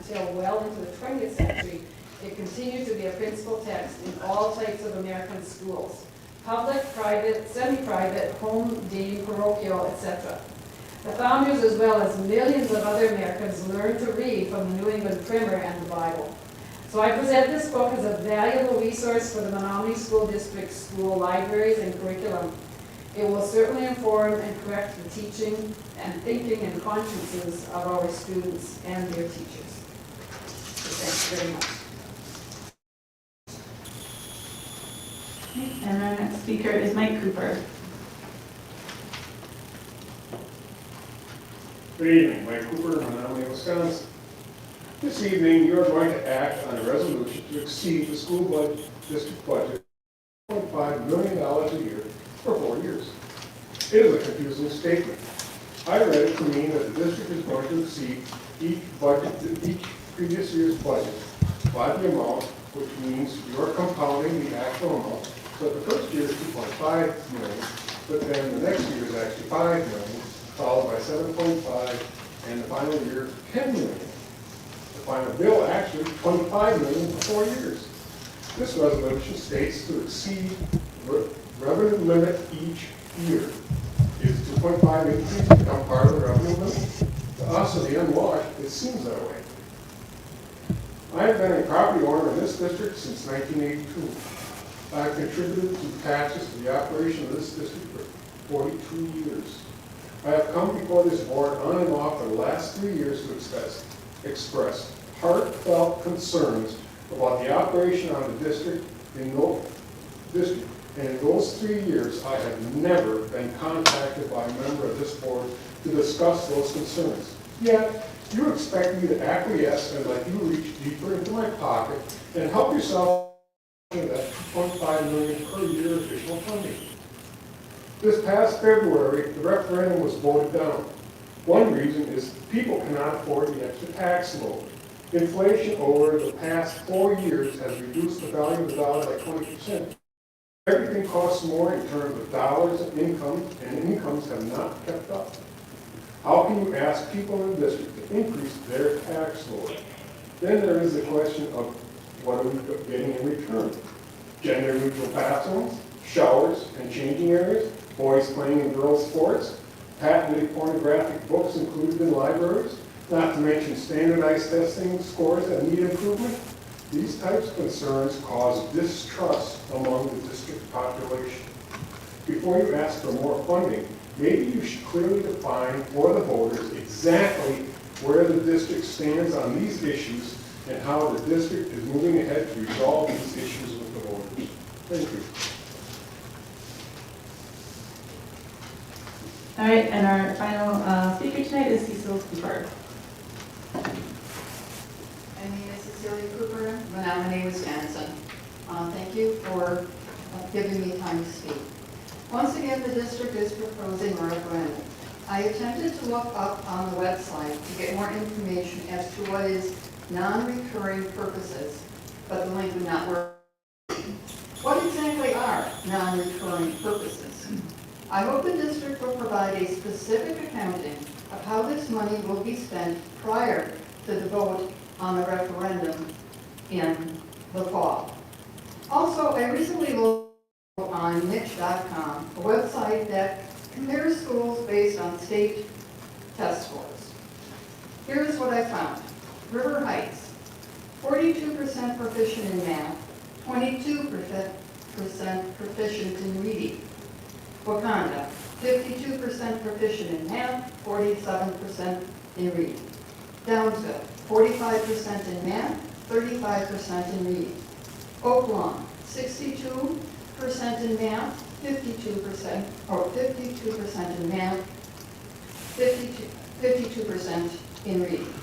until well into the 20th century, it continued to be a principal text in all types of American schools: public, private, semi-private, home, dean, parochial, etc. The founders, as well as millions of other Americans, learned to read from the New England Primer and the Bible. So I present this book as a valuable resource for the Menomonie School District school libraries and curriculum. It will certainly inform and correct the teaching and thinking and consciences of our students and their teachers. So thanks very much. And our next speaker is Mike Cooper. Good evening, Mike Cooper, Menomonie, Wisconsin. This evening, you are going to act on a resolution to exceed the school district budget of $1.5 million a year for 4 years. It is a confusing statement. I read it to mean that the district is going to exceed each previous year's budget by the amount, which means you are compounding the actual amount. So the first year is 2.5 million, but then the next year is actually 5 million, followed by 7.5, and the final year 10 million. The final bill actually 25 million for 4 years. This resolution states to exceed revenue limit each year. Is 2.5 increase become part of the revenue limit? To us, of the unwashed, it seems that way. I have been a property owner in this district since 1982. I have contributed to taxes to the operation of this district for 42 years. I have come before this board on and off for the last 3 years to express heartfelt concerns about the operation of the district in and in those 3 years, I have never been contacted by a member of this board to discuss those concerns. Yet, you expect me to acquiesce and let you reach deeper into my pocket and help yourself to that $2.5 million per year additional funding. This past February, the referendum was voted down. One reason is people cannot afford the extra tax load. Inflation over the past 4 years has reduced the value of the dollar by 20%. Everything costs more in terms of dollars and incomes have not kept up. How can you ask people in the district to increase their tax load? Then there is the question of what are we getting in return? Gender-neutral bathrooms, showers and changing areas, boys playing in girls' sports, patently pornographic books included in libraries, not to mention standardized testing scores that need improvement. These types of concerns cause distrust among the district population. Before you ask for more funding, maybe you should clearly define for the voters exactly where the district stands on these issues and how the district is moving ahead to resolve these issues with the voters. Thank you. All right, and our final speaker tonight is Cecil Cooper. My name is Cecilia Cooper, Menomonie, Wisconsin. Thank you for giving me time to speak. Once again, the district is proposing a referendum. I attempted to look up on the website to get more information as to what is non-recurring purposes, but the link would not work. What exactly are non-recurring purposes? I hope the district will provide a specific accounting of how this money will be spent prior to the vote on the referendum in the fall. Also, I recently looked on niche.com, a website that compares schools based on state test scores. Here's what I found. River Heights, 42% proficient in math, 22% proficient in reading. Wakanda, 52% proficient in math, 47% in reading. Downsville, 45% in math, 35% in reading. Oak Lawn, 62% in math, 52% in math, 52% in reading.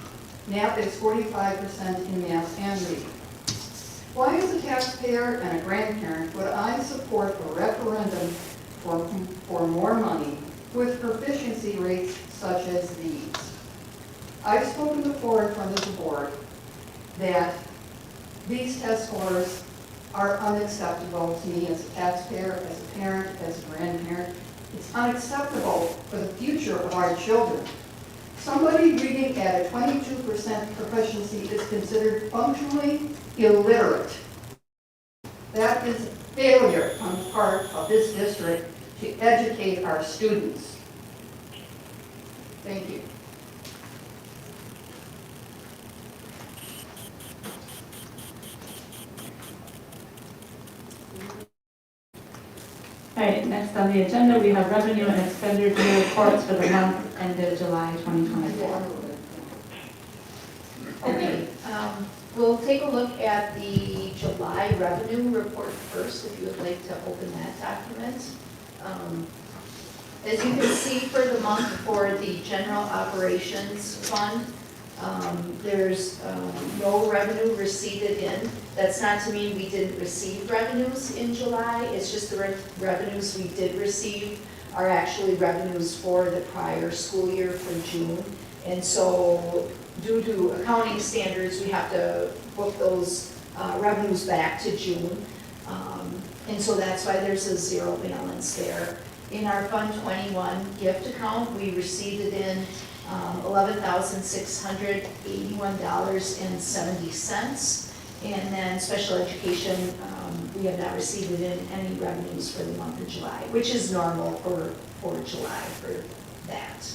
Knapp is 45% in math and reading. Why, as a taxpayer and a grandparent, would I support a referendum for more money with proficiency rates such as these? I've spoken before in front of the board that these test scores are unacceptable to me as a taxpayer, as a parent, as a grandparent. It's unacceptable for the future of our children. Somebody reading at a 22% proficiency is considered functionally illiterate. That is failure on the part of this district to educate our students. Thank you. All right, next on the agenda, we have revenue and expenditure reports for the month ended July 2024. Okay, we'll take a look at the July revenue report first, if you would like to open that document. As you can see for the month for the general operations fund, there's no revenue receipted in. That's not to mean we didn't receive revenues in July, it's just the revenues we did receive are actually revenues for the prior school year for June. And so due to accounting standards, we have to book those revenues back to June. And so that's why there's a zero balance there. In our Fund 21 gift account, we received it in $11,681.70. And then special education, we have not received it in any revenues for the month of July, which is normal for July for that.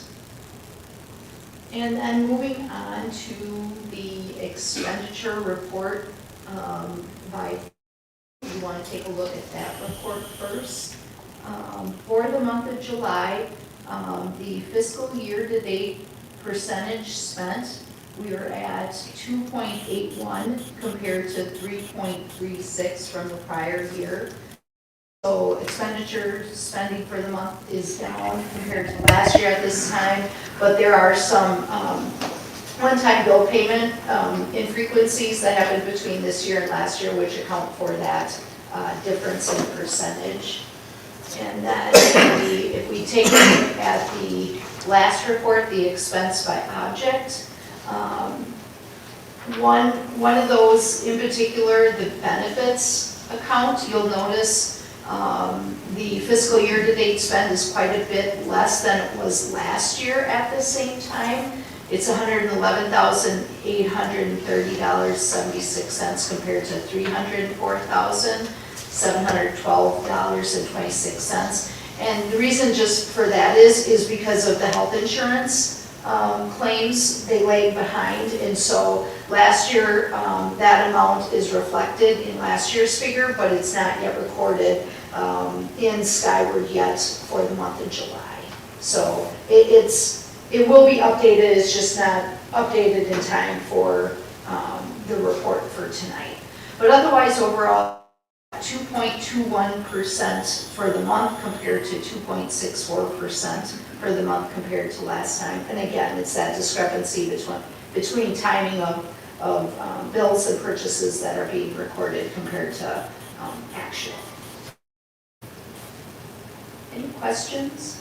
And then moving on to the expenditure report you want to take a look at that report first. For the month of July, the fiscal year-to-date percentage spent, we are at 2.81 compared to 3.36 from the prior year. So expenditure spending for the month is down compared to last year at this time, but there are some one-time bill payment infrequencies that happened between this year and last year, which account for that difference in percentage. And then if we take a look at the last report, the expense by object, one of those in particular, the benefits account, you'll notice the fiscal year-to-date spend is quite a bit less than it was last year at the same time. It's $111,830.76 compared to $304,712.26. And the reason just for that is because of the health insurance claims, they lagged behind. And so last year, that amount is reflected in last year's figure, but it's not yet recorded in Skyward yet for the month of July. So it will be updated, it's just not updated in time for the report for tonight. But otherwise, overall, 2.21% for the month compared to 2.64% for the month compared to last time. And again, it's that discrepancy between timing of bills and purchases that are being recorded compared to actual. Any questions?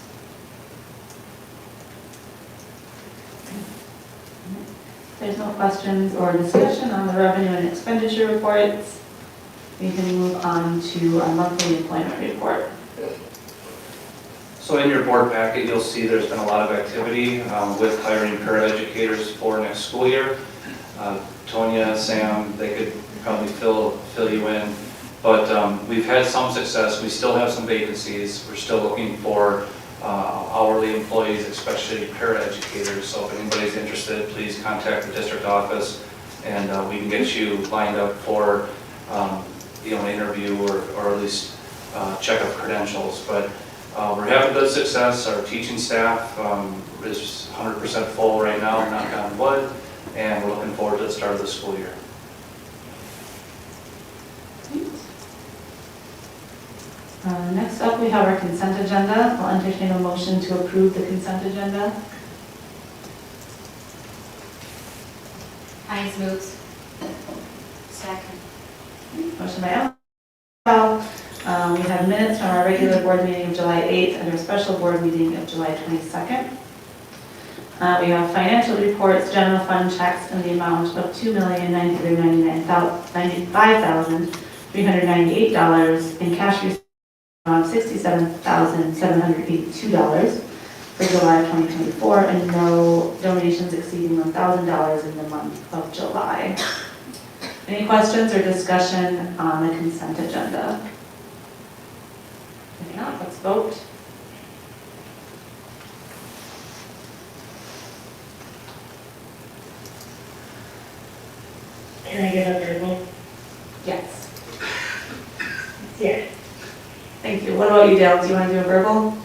There's no questions or discussion on the revenue and expenditure reports. We can move on to our monthly employment report. So in your board packet, you'll see there's been a lot of activity with hiring paraeducators for next school year. Tonya, Sam, they could probably fill you in. But we've had some success. We still have some vacancies. We're still looking for hourly employees, especially paraeducators. So if anybody's interested, please contact the district office and we can get you lined up for an interview or at least check of credentials. But we're having good success. Our teaching staff is 100% full right now, knock on wood, and we're looking forward to the start of the school year. Next up, we have our consent agenda. I'll entertain a motion to approve the consent agenda. Hines moves. Second. Motion by Al. We have minutes from our regular board meeting of July 8th and our special board meeting of July 22nd. We have financial reports, general fund checks in the amount of $2,995,398 and cash receipts of $67,782. for July 2024, and no donations exceeding $1,000 in the month of July. Any questions or discussion on the consent agenda? If not, let's vote. Can I get a verbal? Yes. Yeah. Thank you. What about you, Dale? Do you want to do a verbal?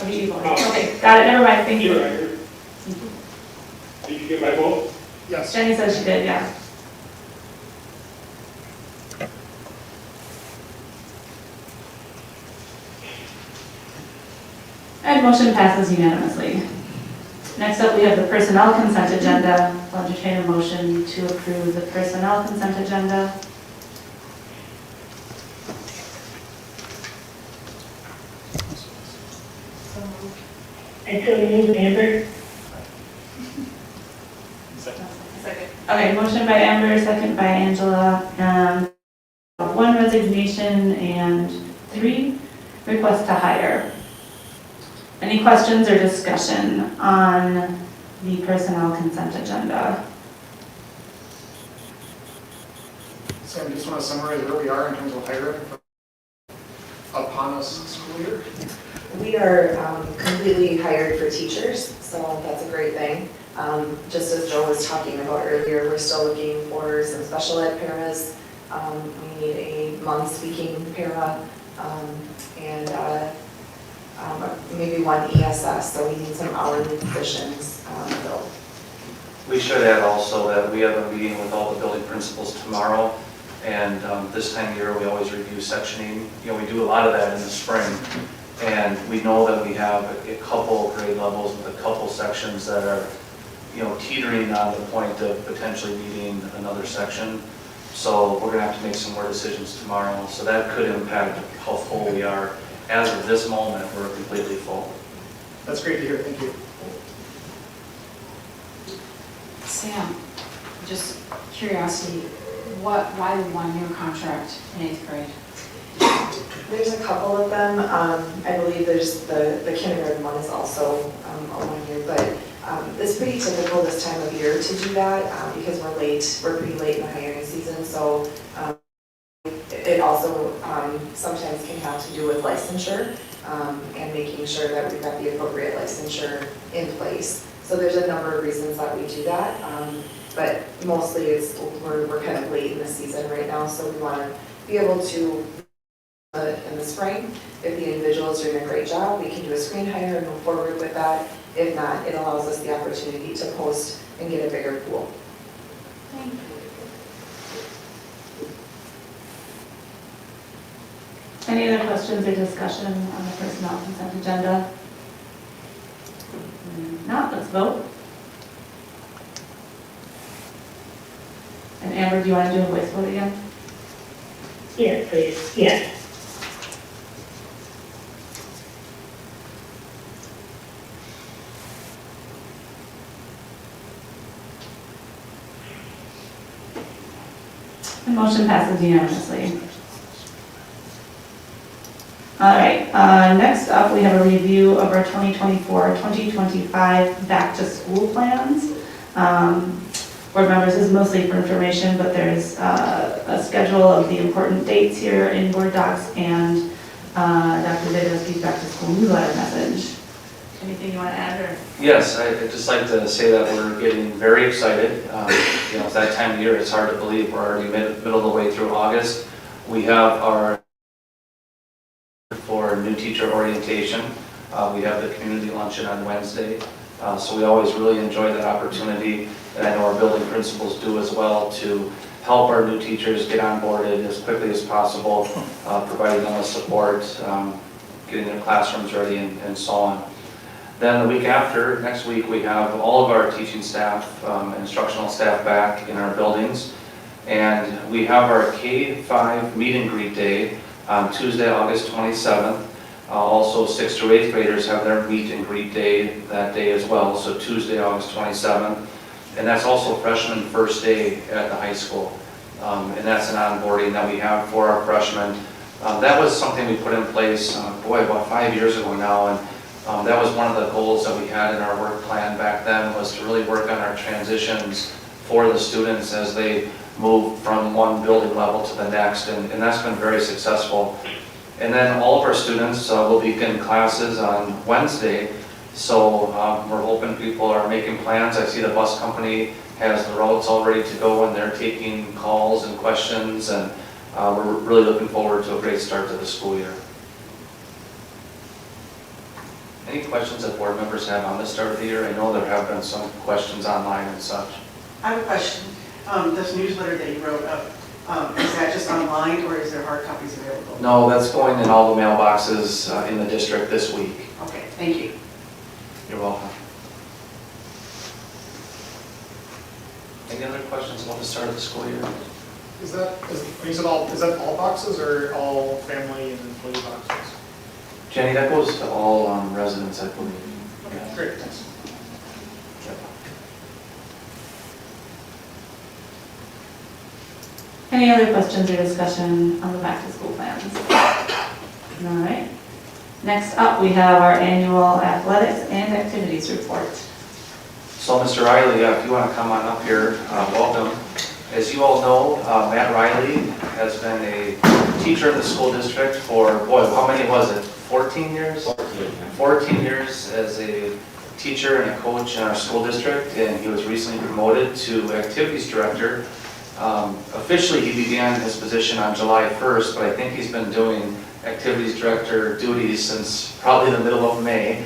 Or do you vote? Okay, got it. Never mind. Thank you. Did you get my vote? Yes. Jenny says she did, yeah. And motion passes unanimously. Next up, we have the personnel consent agenda. I'll entertain a motion to approve the personnel consent agenda. I still need Amber. Okay, motion by Amber, second by Angela. 1 resignation and 3 requests to hire. Any questions or discussion on the personnel consent agenda? So I just want to summarize where we are in terms of hiring upon us school year. We are completely hired for teachers, so that's a great thing. Just as Joe was talking about earlier, we're still looking for some special ed paras. We need a non-speaking para and maybe 1 ESS, so we need some hourly positions filled. We should add also that we have a meeting with all the building principals tomorrow, and this time of year, we always review sectioning. You know, we do a lot of that in the spring, and we know that we have a couple grade levels with a couple sections that are, you know, teetering on the point of potentially needing another section. So we're gonna have to make some more decisions tomorrow, so that could impact how full we are. As of this moment, we're completely full. That's great to hear, thank you. Sam, just curiosity, why the 1-year contract in 8th grade? There's a couple of them. I believe there's the kindergarten one is also a 1 year, but it's pretty typical this time of year to do that because we're pretty late in the hiring season, so it also sometimes can have to do with licensure and making sure that we've got the appropriate licensure in place. So there's a number of reasons that we do that, but mostly it's we're kind of late in the season right now, so we want to be able to in the spring. If the individual is doing a great job, we can do a screen hire and move forward with that. If not, it allows us the opportunity to post and get a bigger pool. Thank you. Any other questions or discussion on the personnel consent agenda? Not, let's vote. And Amber, do you want to do a voice vote again? Yes, please. Yes. The motion passes unanimously. All right, next up, we have a review of our 2024-2025 back-to-school plans. Board members, this is mostly for information, but there's a schedule of the important dates here in board docs and Dr. Davidowski's back-to-school newsletter message. Anything you want to add, or? Yes, I'd just like to say that we're getting very excited. You know, it's that time of year, it's hard to believe we're already middle of the way through August. We have our for new teacher orientation. We have the community luncheon on Wednesday. So we always really enjoy that opportunity, and I know our building principals do as well, to help our new teachers get onboarded as quickly as possible, providing them with support, getting their classrooms ready, and so on. Then the week after, next week, we have all of our teaching staff and instructional staff back in our buildings. And we have our K-5 meet and greet day on Tuesday, August 27th. Also, 6th through 8th graders have their meet and greet day that day as well, so Tuesday, August 27th. And that's also freshman first day at the high school. And that's an onboarding that we have for our freshmen That was something we put in place, about 5 years ago now, and that was one of the goals that we had in our work plan back then, was to really work on our transitions for the students as they move from one building level to the next, and that's been very successful. And then all of our students will begin classes on Wednesday, so we're hoping people are making plans. I see the bus company has the routes all ready to go, and they're taking calls and questions, and we're really looking forward to a great start to the school year. Any questions that board members have on the start of the year? I know there have been some questions online and such. I have a question. This newsletter that you wrote up, is that just online or is there hard copies available? No, that's going in all the mailboxes in the district this week. Okay, thank you. You're welcome. Any other questions about the start of the school year? Is that all boxes or all family and employee boxes? Jenny, that goes to all residents, I believe. Okay, great, thanks. Any other questions or discussion on the back to school plans? All right. Next up, we have our annual athletics and activities report. So Mr. Riley, if you want to come on up here, welcome. As you all know, Matt Riley has been a teacher in the school district for, how many was it? 14 years? 14 years as a teacher and a coach in our school district, and he was recently promoted to activities director. Officially, he began his position on July 1st, but I think he's been doing activities director duties since probably the middle of May.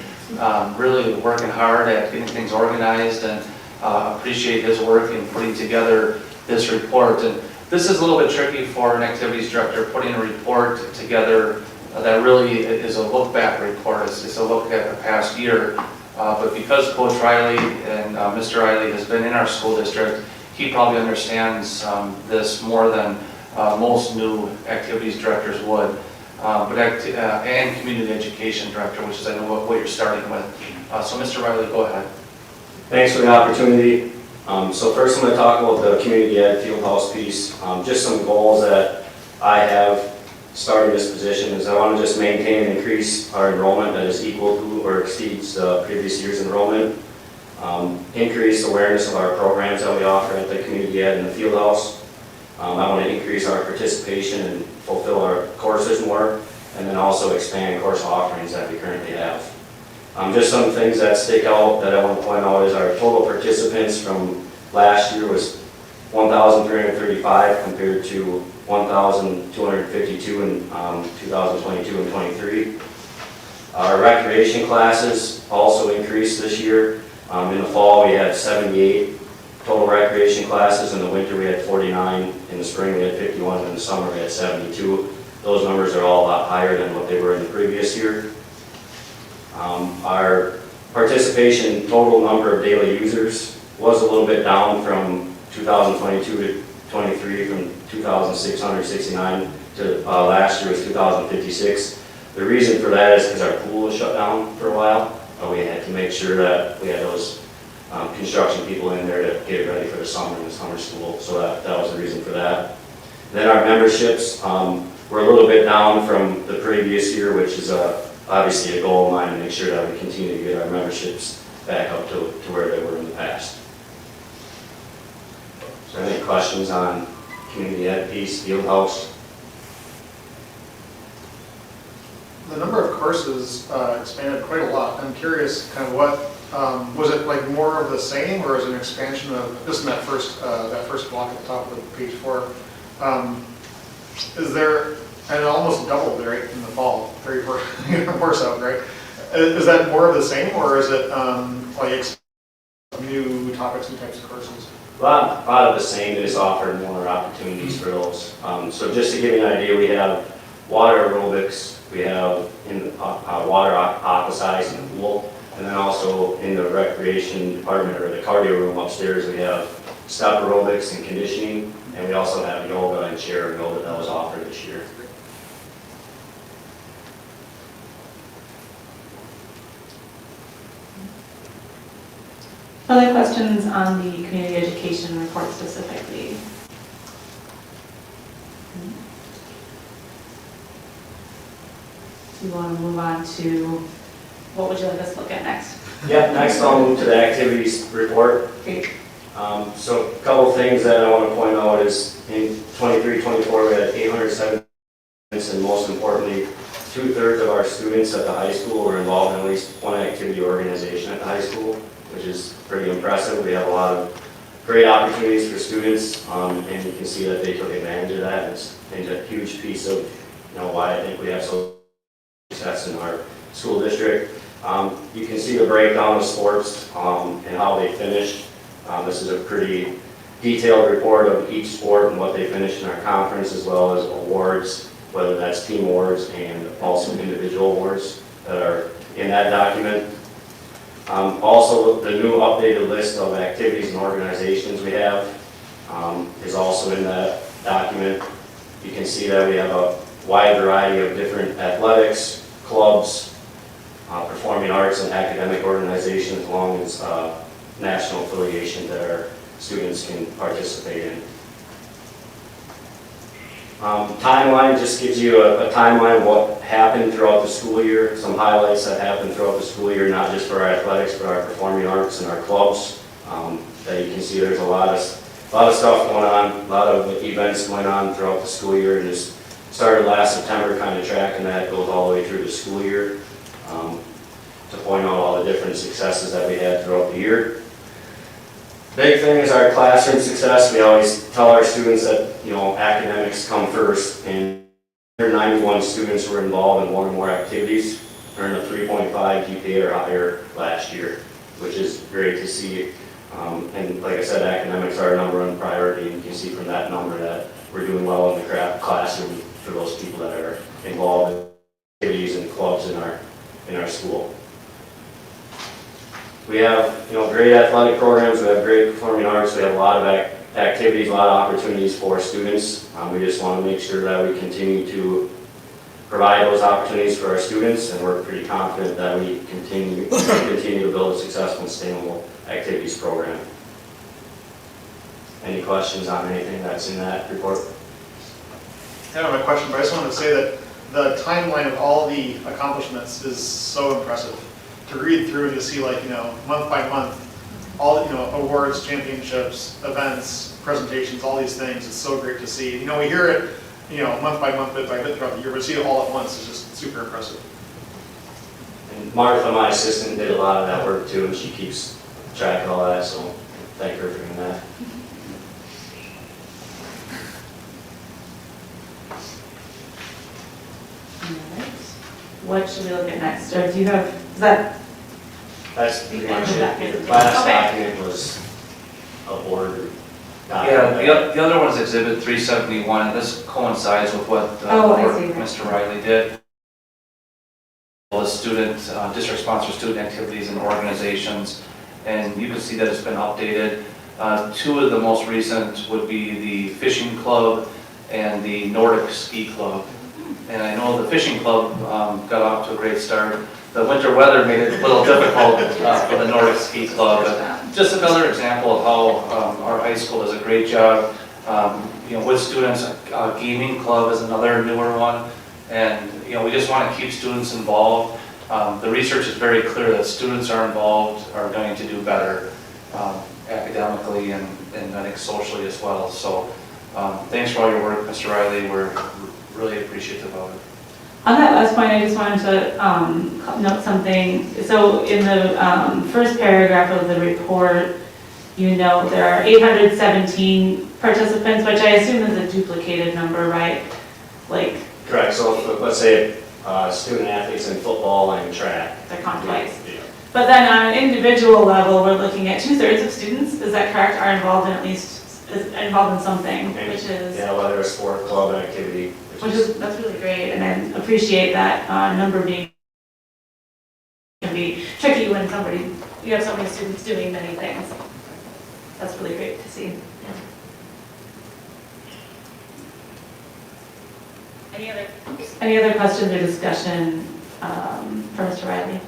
Really working hard at getting things organized, and appreciate his work in putting together this report. And this is a little bit tricky for an activities director, putting a report together that really is a look back report. It's a look at the past year. But because Coach Riley and Mr. Riley has been in our school district, he probably understands this more than most new activities directors would. And community education director, which is I know what you're starting with. So Mr. Riley, go ahead. Thanks for the opportunity. So first I'm going to talk about the community ed field house piece. Just some goals that I have starting this position is I want to just maintain and increase our enrollment that is equal to or exceeds the previous year's enrollment. Increase awareness of our programs that we offer at the community ed and the field house. I want to increase our participation and fulfill our courses more, and then also expand course offerings that we currently have. Just some things that stick out that I want to point out is our total participants from last year was 1,335 compared to 1,252 in 2022 and 23. Our recreation classes also increased this year. In the fall we had 78 total recreation classes. In the winter we had 49. In the spring we had 51. In the summer we had 72. Those numbers are all a lot higher than what they were in the previous year. Our participation total number of daily users was a little bit down from 2022 to 23, from 2,669 to last year was 2,056. The reason for that is because our pool was shut down for a while. We had to make sure that we had those construction people in there to get it ready for the summer and the summer school. So that was the reason for that. Then our memberships were a little bit down from the previous year, which is obviously a goal of mine to make sure that we continue to get our memberships back up to where they were in the past. Is there any questions on community ed piece, field house? The number of courses expanded quite a lot. I'm curious, kind of what was it like more of the same, or is it an expansion of just in that first block at the top of page 4? Is there, and it almost doubled right in the fall, 34 more so, right? Is that more of the same, or is it like new topics, new types of courses? A lot of the same, they just offered more opportunities for those. So just to give you an idea, we have water aerobics, we have in water aquasize in the pool, and then also in the recreation department or the cardio room upstairs, we have step aerobics and conditioning, and we also have yoga and chair yoga that was offered this year. Other questions on the community education report specifically? do you want to move on to, what would you like us to look at next? Yep, next I'll move to the activities report. Great. So a couple of things that I want to point out is in 23-24 we had 807 students, and most importantly, 2/3 of our students at the high school were involved in at least one activity organization at the high school, which is pretty impressive. We have a lot of great opportunities for students, and you can see that they took advantage of that. It's a huge piece of why I think we have so much success in our school district. You can see the breakdown of sports and how they finished. This is a pretty detailed report of each sport and what they finished in our conference, as well as awards, whether that's team awards and also individual awards that are in that document. Also, the new updated list of activities and organizations we have is also in that document. You can see that we have a wide variety of different athletics, clubs, performing arts and academic organizations, along as national affiliations that our students can participate in. Timeline just gives you a timeline of what happened throughout the school year, some highlights that happened throughout the school year, not just for our athletics, but our performing arts and our clubs. That you can see there's a lot of stuff going on, a lot of events going on throughout the school year, and just started last September kind of tracking that, goes all the way through the school year to point out all the different successes that we had throughout the year. Big thing is our classroom success. We always tell our students that, academics come first, and 91 students were involved in one or more activities, earned a 3.5 GPA or higher last year, which is great to see. And like I said, academics are our number one priority, and you can see from that number that we're doing well in the classroom for those people that are involved in activities and clubs in our school. We have, great athletic programs, we have great performing arts, we have a lot of activities, a lot of opportunities for students. We just want to make sure that we continue to provide those opportunities for our students, and we're pretty confident that we continue to build a successful and sustainable activities program. Any questions on anything that's in that report? I don't have a question, but I just wanted to say that the timeline of all the accomplishments is so impressive. To read through and to see month by month, all awards, championships, events, presentations, all these things, it's so great to see. We hear it, month by month, bit by bit throughout the year, but to see it all at once is just super impressive. And Martha, my assistant, did a lot of that work too, and she keeps track of all that, so thank her for doing that. Alright. What should we look at next? Or do you have, is that? That's pretty much The it. The last Okay. document was a board Yeah, document. the other one is Exhibit 371, and this coincides with what I see. Mr. Riley did. The student, district-sponsored student activities and organizations, and you can see that it's been updated. Two of the most recent would be the fishing club and the Nordic ski club. And I know the fishing club got off to a great start. The winter weather made it a little difficult for the Nordic ski club, but just another example of how our high school does a great job. With students, gaming club is another newer one, and we just want to keep students involved. The research is very clear that students are involved are going to do better academically and I think socially as well. So thanks for all your work, Mr. Riley. We're really appreciative of it. On that last point, I just wanted to note something. So in the first paragraph of the report, there are 817 participants, which I assume is a duplicated number, right? Correct, so let's say student athletes in football and track. They're count twice. Yeah. But then on an individual level, we're looking at 2/3 of students, is that correct, are involved in something, which is... Yeah, whether a sport, club, activity. That's really great, and I appreciate that number being, can be tricky when you have so many students doing many things. That's really great to see. Any other questions or discussion for Mr. Riley?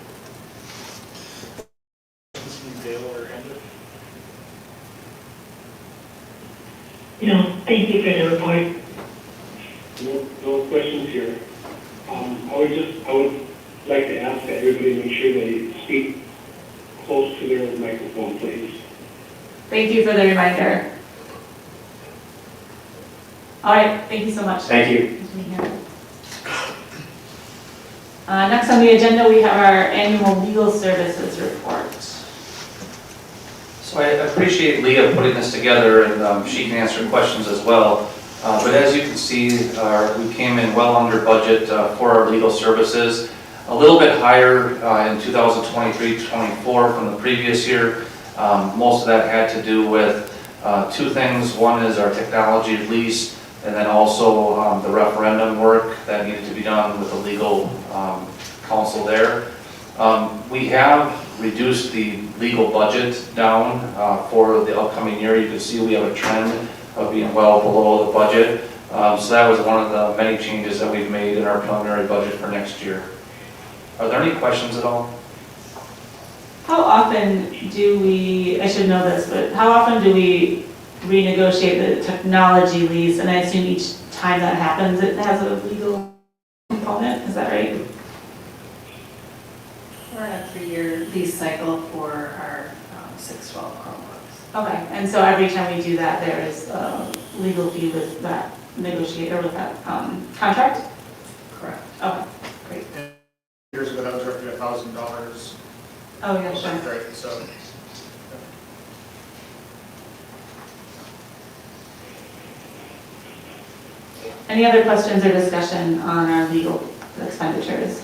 No, thank you for the report. No questions here. Always I would like to ask that everybody make sure they speak close to their microphone, please. Thank you for the reminder. All right, thank you so much. Thank you. Next on the agenda, we have our annual legal services report. So I appreciate Leah putting this together, and she can answer questions as well. But as you can see, we came in well under budget for our legal services, a little bit higher in 2023-24 from the previous year. Most of that had to do with two things. One is our technology lease, and then also the referendum work that needed to be done with the legal counsel there. We have reduced the legal budget down for the upcoming year. You can see we have a trend of being well below the budget. So that was one of the many changes that we've made in our preliminary budget for next year. Are there any questions at all? How often do we, I should know this, but how often do we renegotiate the technology lease? And I assume each time that happens, it has a legal component, is that right? We're in a 3-year lease cycle for our 612 Chromebooks. Okay, and so every time we do that, there is a legal fee with that negotiator, with that contract? Correct. Okay, great. Years ago, that was roughly $1,000. Oh, yeah, sure. Right, so. Any other questions or discussion on our legal expenditures?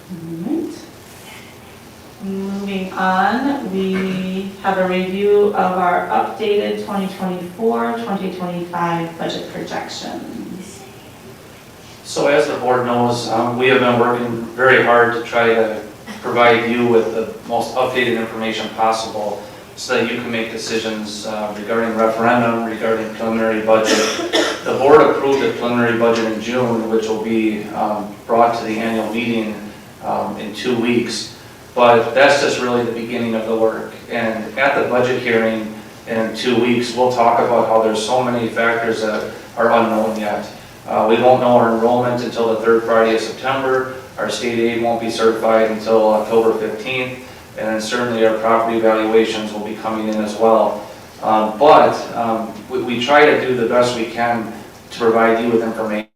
All right. Moving on, we have a review of our updated 2024-2025 budget projections. So as the board knows, we have been working very hard to try to provide you with the most updated information possible so that you can make decisions regarding referendum, regarding preliminary budget. The board approved the preliminary budget in June, which will be brought to the annual meeting in 2 weeks. But that's just really the beginning of the work. And at the budget hearing in 2 weeks, we'll talk about how there's so many factors that are unknown yet. We won't know our enrollment until the third Friday of September. Our state aid won't be certified until October 15th. And then certainly our property valuations will be coming in as well. We try to do the best we can to provide you with information.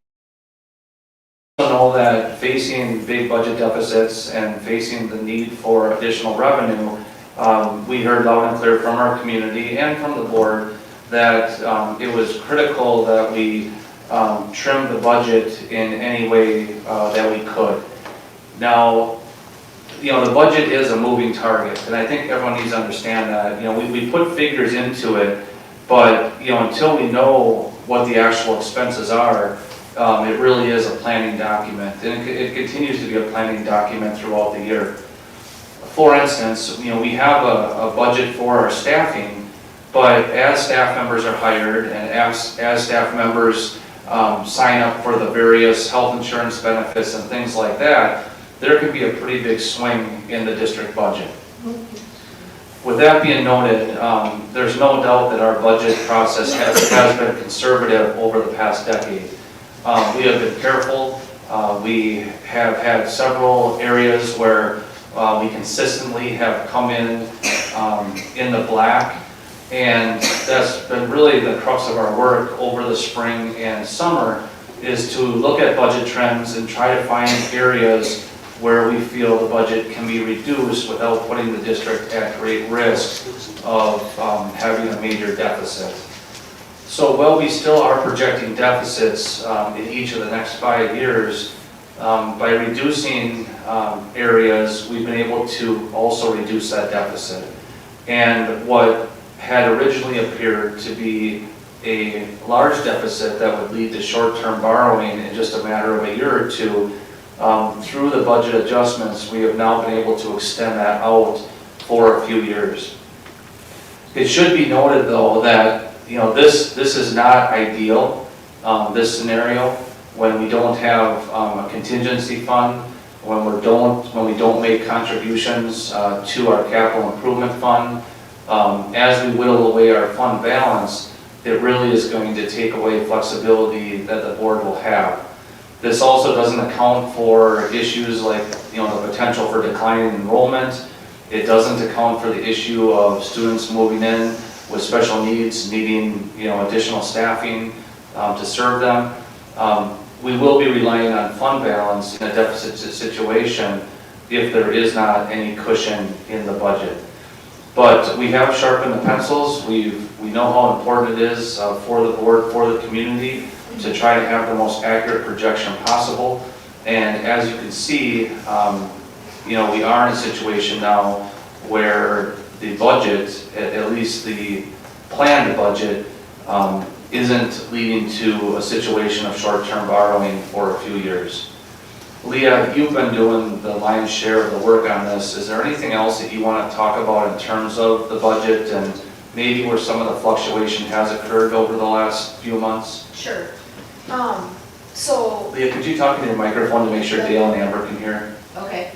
Know that facing big budget deficits and facing the need for additional revenue, we heard loud and clear from our community and from the board that it was critical that we trim the budget in any way that we could. Now, the budget is a moving target, and I think everyone needs to understand that. We put figures into it, but until we know what the actual expenses are, it really is a planning document, and it continues to be a planning document throughout the year. For instance, we have a budget for our staffing, but as staff members are hired and as staff members sign up for the various health insurance benefits and things like that, there can be a pretty big swing in the district budget. With that being noted, there's no doubt that our budget process has been conservative over the past decade. We have been careful. We have had several areas where we consistently have come in the black, and that's been really the crux of our work over the spring and summer, is to look at budget trends and try to find areas where we feel the budget can be reduced without putting the district at great risk of having a major deficit. So while we still are projecting deficits in each of the next 5 years, by reducing areas, we've been able to also reduce that deficit. And what had originally appeared to be a large deficit that would lead to short-term borrowing in just a matter of a year or two, through the budget adjustments, we have now been able to extend that out for a few years. It should be noted, though, that this is not ideal, this scenario, when we don't have a contingency fund, when we don't make contributions to our capital improvement fund. As we whittle away our fund balance, it really is going to take away flexibility that the board will have. This also doesn't account for issues like, the potential for declining enrollment. It doesn't account for the issue of students moving in with special needs, needing, additional staffing to serve them. We will be relying on fund balance in a deficit situation if there is not any cushion in the budget. But we have sharpened the pencils. We know how important it is for the board, for the community, to try to have the most accurate projection possible. And as you can see, we are in a situation now where the budget, at least the planned budget, isn't leading to a situation of short-term borrowing for a few years. Leah, you've been doing the lion's share of the work on this. Is there anything else that you want to talk about in terms of the budget and maybe where some of the fluctuation has occurred over the last few months? Sure. So, Leah, could you talk into your microphone to make sure Dale and Amber can hear? okay.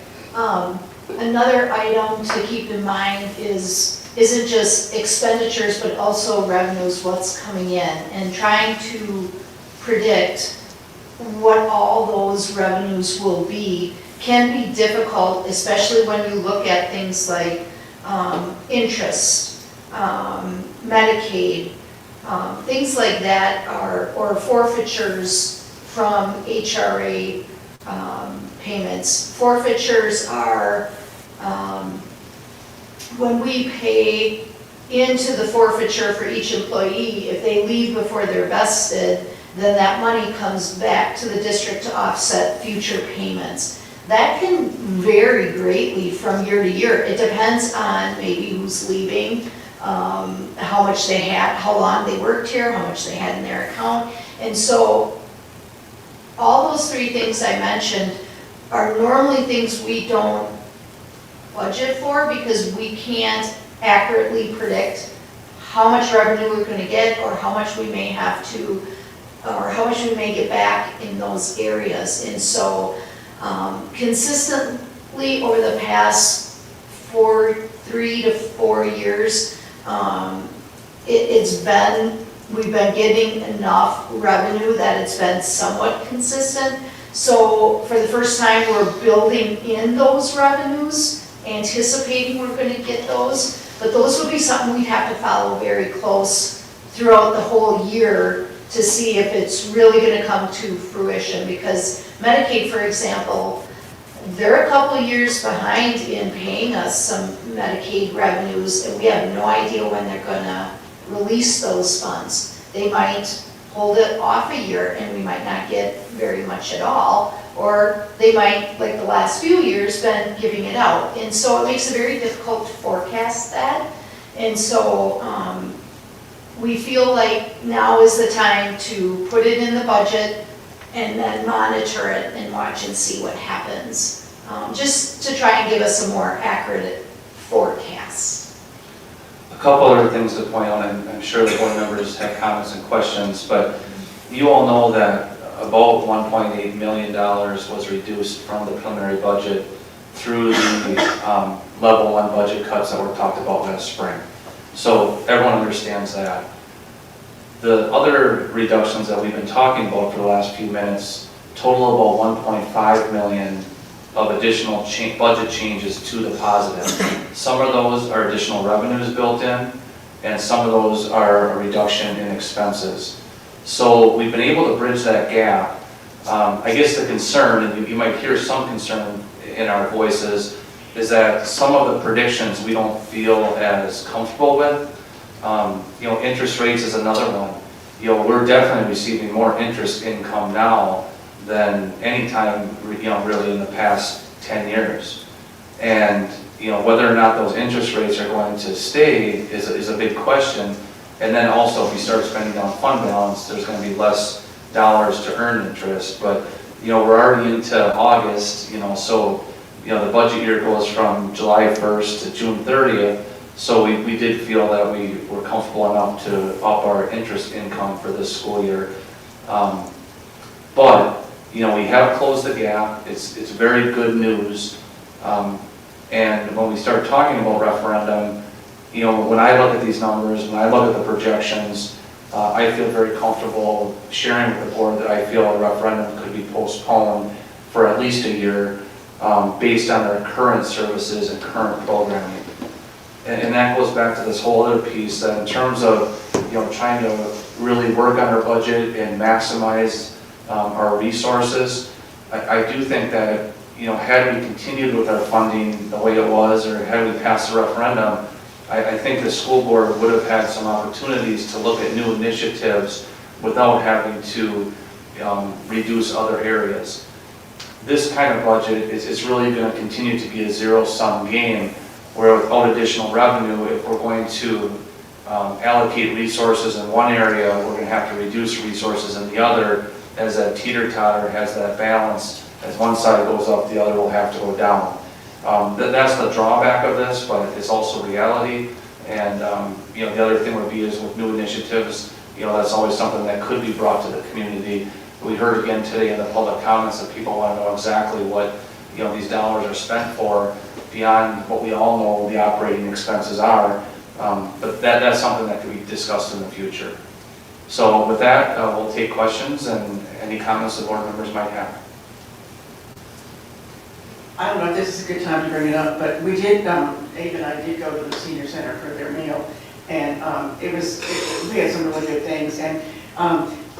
Another item to keep in mind isn't just expenditures, but also revenues, what's coming in, and trying to predict what all those revenues will be can be difficult, especially when you look at things like interest, Medicaid, things like that, or forfeitures from HRA payments. Forfeitures are when we pay into the forfeiture for each employee, if they leave before they're vested, then that money comes back to the district to offset future payments. That can vary greatly from year to year. It depends on maybe who's leaving, how much they had, how long they worked here, how much they had in their account. And so all those three things I mentioned are normally things we don't budget for because we can't accurately predict how much revenue we're going to get or how much we may have to, or how much we may get back in those areas. And so consistently over the past 3 to 4 years, we've been getting enough revenue that it's been somewhat consistent. So for the first time, we're building in those revenues, anticipating we're going to get those, but those would be something we'd have to follow very close throughout the whole year to see if it's really going to come to fruition. Because Medicaid, for example, they're a couple years behind in paying us some Medicaid revenues, and we have no idea when they're going to release those funds. They might hold it off a year and we might not get very much at all, or they might, like the last few years, been giving it out. And so it makes it very difficult to forecast that. And so we feel like now is the time to put it in the budget and then monitor it and watch and see what happens, just to try and give us a more accurate forecast. A couple other things to point out, and I'm sure the board members have comments and questions, but you all know that about $1.8 million was reduced from the preliminary budget through the level 1 budget cuts that were talked about last spring. So everyone understands that. The other reductions that we've been talking about for the last few minutes total about $1.5 million of additional budget changes to the positive. Some of those are additional revenues built in, and some of those are a reduction in expenses. So we've been able to bridge that gap. I guess the concern, and you might hear some concern in our voices, is that some of the predictions we don't feel as comfortable with. Interest rates is another one. We're definitely receiving more interest income now than any time, really in the past 10 years. And, whether or not those interest rates are going to stay is a big question. And then also, if we start spending on fund balance, there's going to be less dollars to earn interest. But, we're already into August, so, the budget year goes from July 1st to June 30th. So we did feel that we were comfortable enough to up our interest income for this school year. But, we have closed the gap. It's very good news. And when we start talking about referendum, when I look at these numbers, when I look at the projections, I feel very comfortable sharing with the board that I feel a referendum could be postponed for at least a year based on our current services and current programming. And that goes back to this whole other piece that in terms of trying to really work on our budget and maximize our resources, I do think that had we continued with our funding the way it was, or had we passed the referendum, I think the school board would have had some opportunities to look at new initiatives without having to reduce other areas. This kind of budget is really going to continue to be a zero-sum game, where without additional revenue, if we're going to allocate resources in one area, we're going to have to reduce resources in the other, as that teeter-totter has that balance. As one side goes up, the other will have to go down. That's the drawback of this, but it's also reality. And the other thing would be is with new initiatives, that's always something that could be brought to the community. We heard again today in the public comments that people want to know exactly what these dollars are spent for beyond what we all know the operating expenses are. But that's something that could be discussed in the future. So with that, we'll take questions and any comments the board members might have. I don't know if this is a good time to bring it up, but we did, Abe and I did go to the senior center for their meal, and we had some really good things, and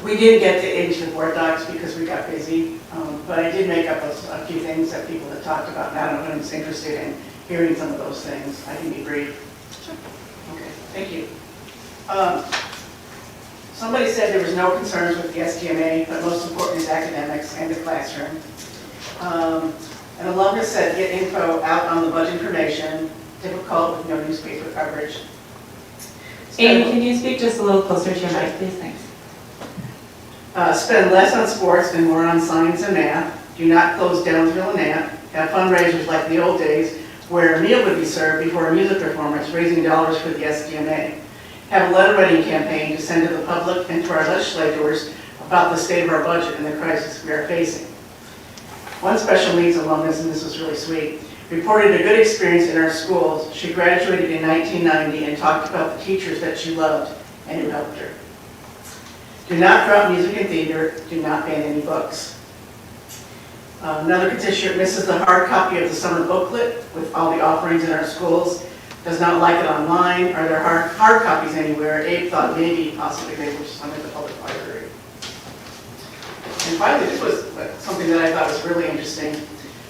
we didn't get into the board docs because we got busy, but I did make up a few things that people had talked about, and I don't know who's interested in hearing some of those things. I can be brief. Sure. Okay, thank you. Somebody said there was no concerns with the STMA, but most important is academics and the classroom. An alumnus said get info out on the budget information, difficult with no newspaper coverage. Amy, can you speak just a little closer to your mic, please? Thanks. Spend less on sports and more on science and math. Do not close Downsville and Nat. Have fundraisers like the old days where a meal would be served before a music performance, raising dollars for the SDMA. Have a letter writing campaign to send to the public and to our legislators about the state of our budget and the crisis we are facing. One special needs alumnus, and this was really sweet, reported a good experience in our schools. She graduated in 1990 and talked about the teachers that she loved and who helped her. Do not drop music and theater. Do not ban any books. Another petitioner misses the hard copy of the summer booklet with all the offerings in our schools. Does not like it online. Are there hard copies anywhere? Abe thought maybe possibly they were some at the public library. And finally, this was something that I thought was really interesting.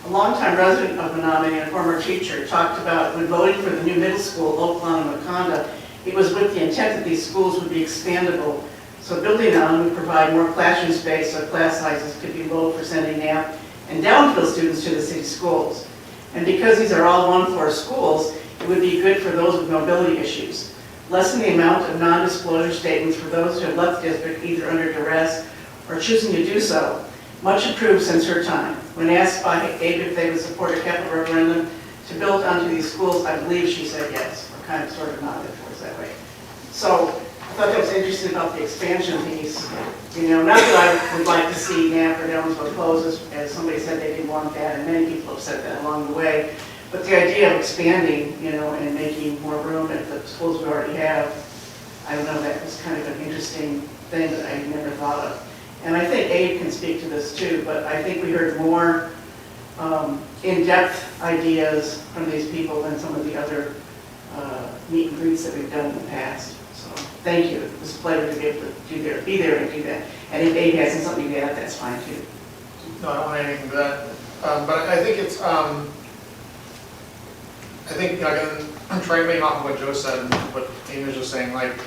A longtime resident of Menomonie and a former teacher talked about when voting for the new middle school, Oak Lawn and Wakanda, it was with the intent that these schools would be expandable. So building on would provide more classroom space so class sizes could be low for sending Nap and Downfield students to the city schools. And because these are all one-floor schools, it would be good for those with mobility issues. Lessen the amount of non-disclosure statements for those who have left the district either under duress or choosing to do so. Much improved since her time. When asked by Abe if they would support a capital referendum to build onto these schools, I believe she said yes, or kind of sort of nodded towards that way. So I thought that was interesting about the expansion piece. Not that I would like to see Nap or Downsville close, as somebody said they didn't want that, and many people have said that along the way. But the idea of expanding, and making more room at the schools we already have, I don't know, that was kind of an interesting thing that I never thought of. And I think Abe can speak to this too, but I think we heard more in-depth ideas from these people than some of the other meet and greets that we've done in the past. So thank you. It was a pleasure to be able to be there and do that. And if Abe has something to add, that's fine too. No, I don't want anything to that. But I think it's, I think, I'm trying to make off of what Joe said and what Amy was just saying, like,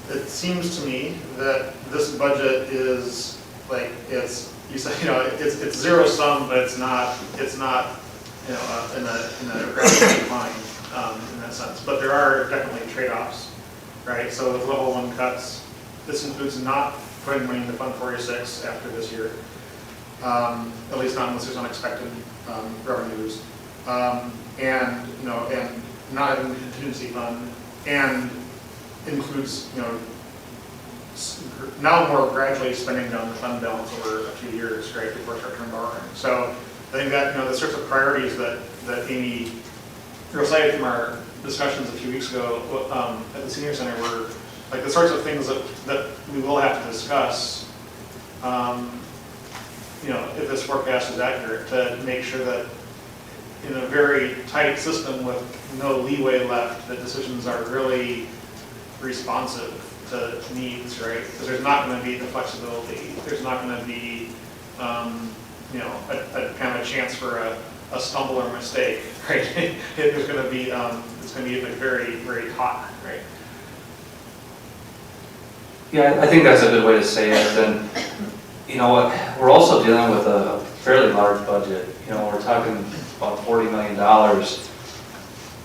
it seems to me that this budget is like, it's zero sum, but it's not in a rapid decline in that sense. But there are definitely trade-offs, right? So with level 1 cuts, this includes not putting money into Fund 406 after this year, at least not unless there's unexpected revenues, and not having a contingency fund, and includes, now more gradually spending down the fund balance over a few years, right, before short-term borrowing. So I think that, the sorts of priorities that Amy recited from our discussions a few weeks ago at the Senior Center were like the sorts of things that we will have to discuss, you know, if this forecast is accurate, to make sure that in a very tight system with no leeway left, that decisions are really responsive to needs, right? Because there's not going to be the flexibility. There's not going to be, you know, a kind of a chance for a stumble or mistake, right? There's going to be, it's going to be like very, very taut, right? Yeah, I think that's a good way to say it. And, you know, we're also dealing with a fairly large budget. You know, we're talking about $40 million.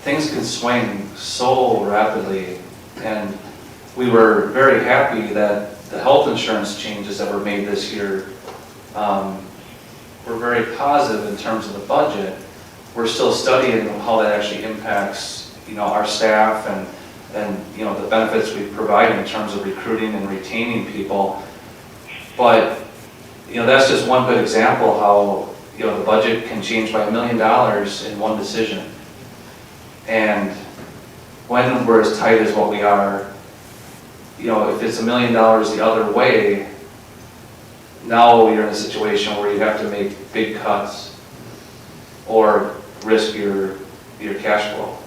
Things can swing so rapidly. And we were very happy that the health insurance changes that were made this year were very positive in terms of the budget. We're still studying how that actually impacts, you know, our staff and you know, the benefits we provide in terms of recruiting and retaining people. But, you know, that's just one good example how, you know, the budget can change by $1 million in one decision. And when we're as tight as what we are, you know, if it's $1 million the other way, now you're in a situation where you have to make big cuts or risk your cash flow.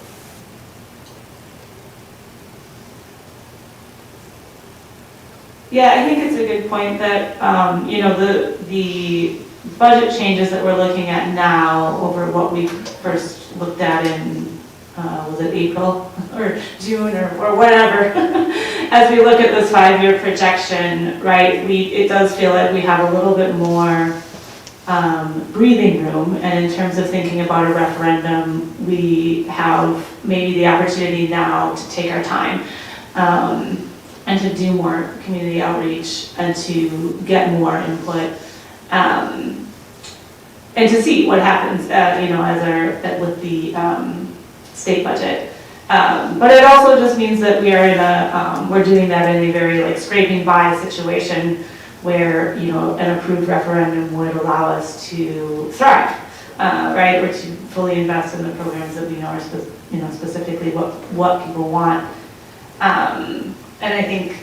Yeah, I think it's a good point that, you know, the budget changes that we're looking at now over what we first looked at in, was it April or June or whatever, as we look at this 5-year projection, right, it does feel like we have a little bit more breathing room, and in terms of thinking about a referendum, we have maybe the opportunity now to take our time and to do more community outreach and to get more input and to see what happens, you know, with the state budget. But it also just means that we are in we're doing that in a very like scraping by situation where, you know, an approved referendum would allow us to thrive, right, or to fully invest in the programs that we know are, you know, specifically what people want. And I think,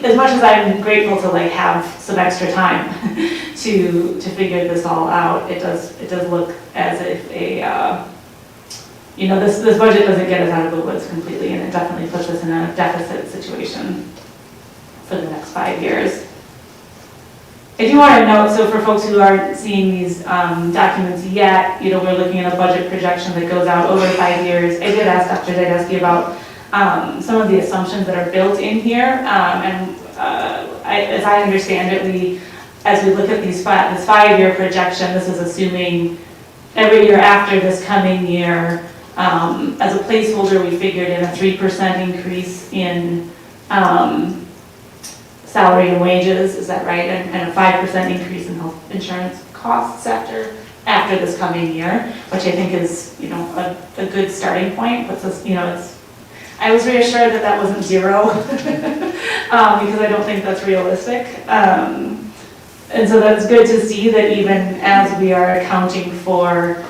as much as I'm grateful to like have some extra time to figure this all out, it does look as if you know, this budget doesn't get us out of the woods completely, and it definitely puts us in a deficit situation for the next 5 years. I do want to note, so for folks who aren't seeing these documents yet, you know, we're looking at a budget projection that goes out over 5 years. I did ask Dr. Zajdowski about some of the assumptions that are built in here, and as I understand it, as we look at this 5-year projection, this is assuming every year after this coming year, as a placeholder, we figured in a 3% increase in salary and wages, is that right? And a 5% increase in health insurance costs after this coming year, which I think is, you know, a good starting point. Puts us, you know, I was reassured that wasn't zero because I don't think that's realistic. And so that's good to see that even as we are accounting for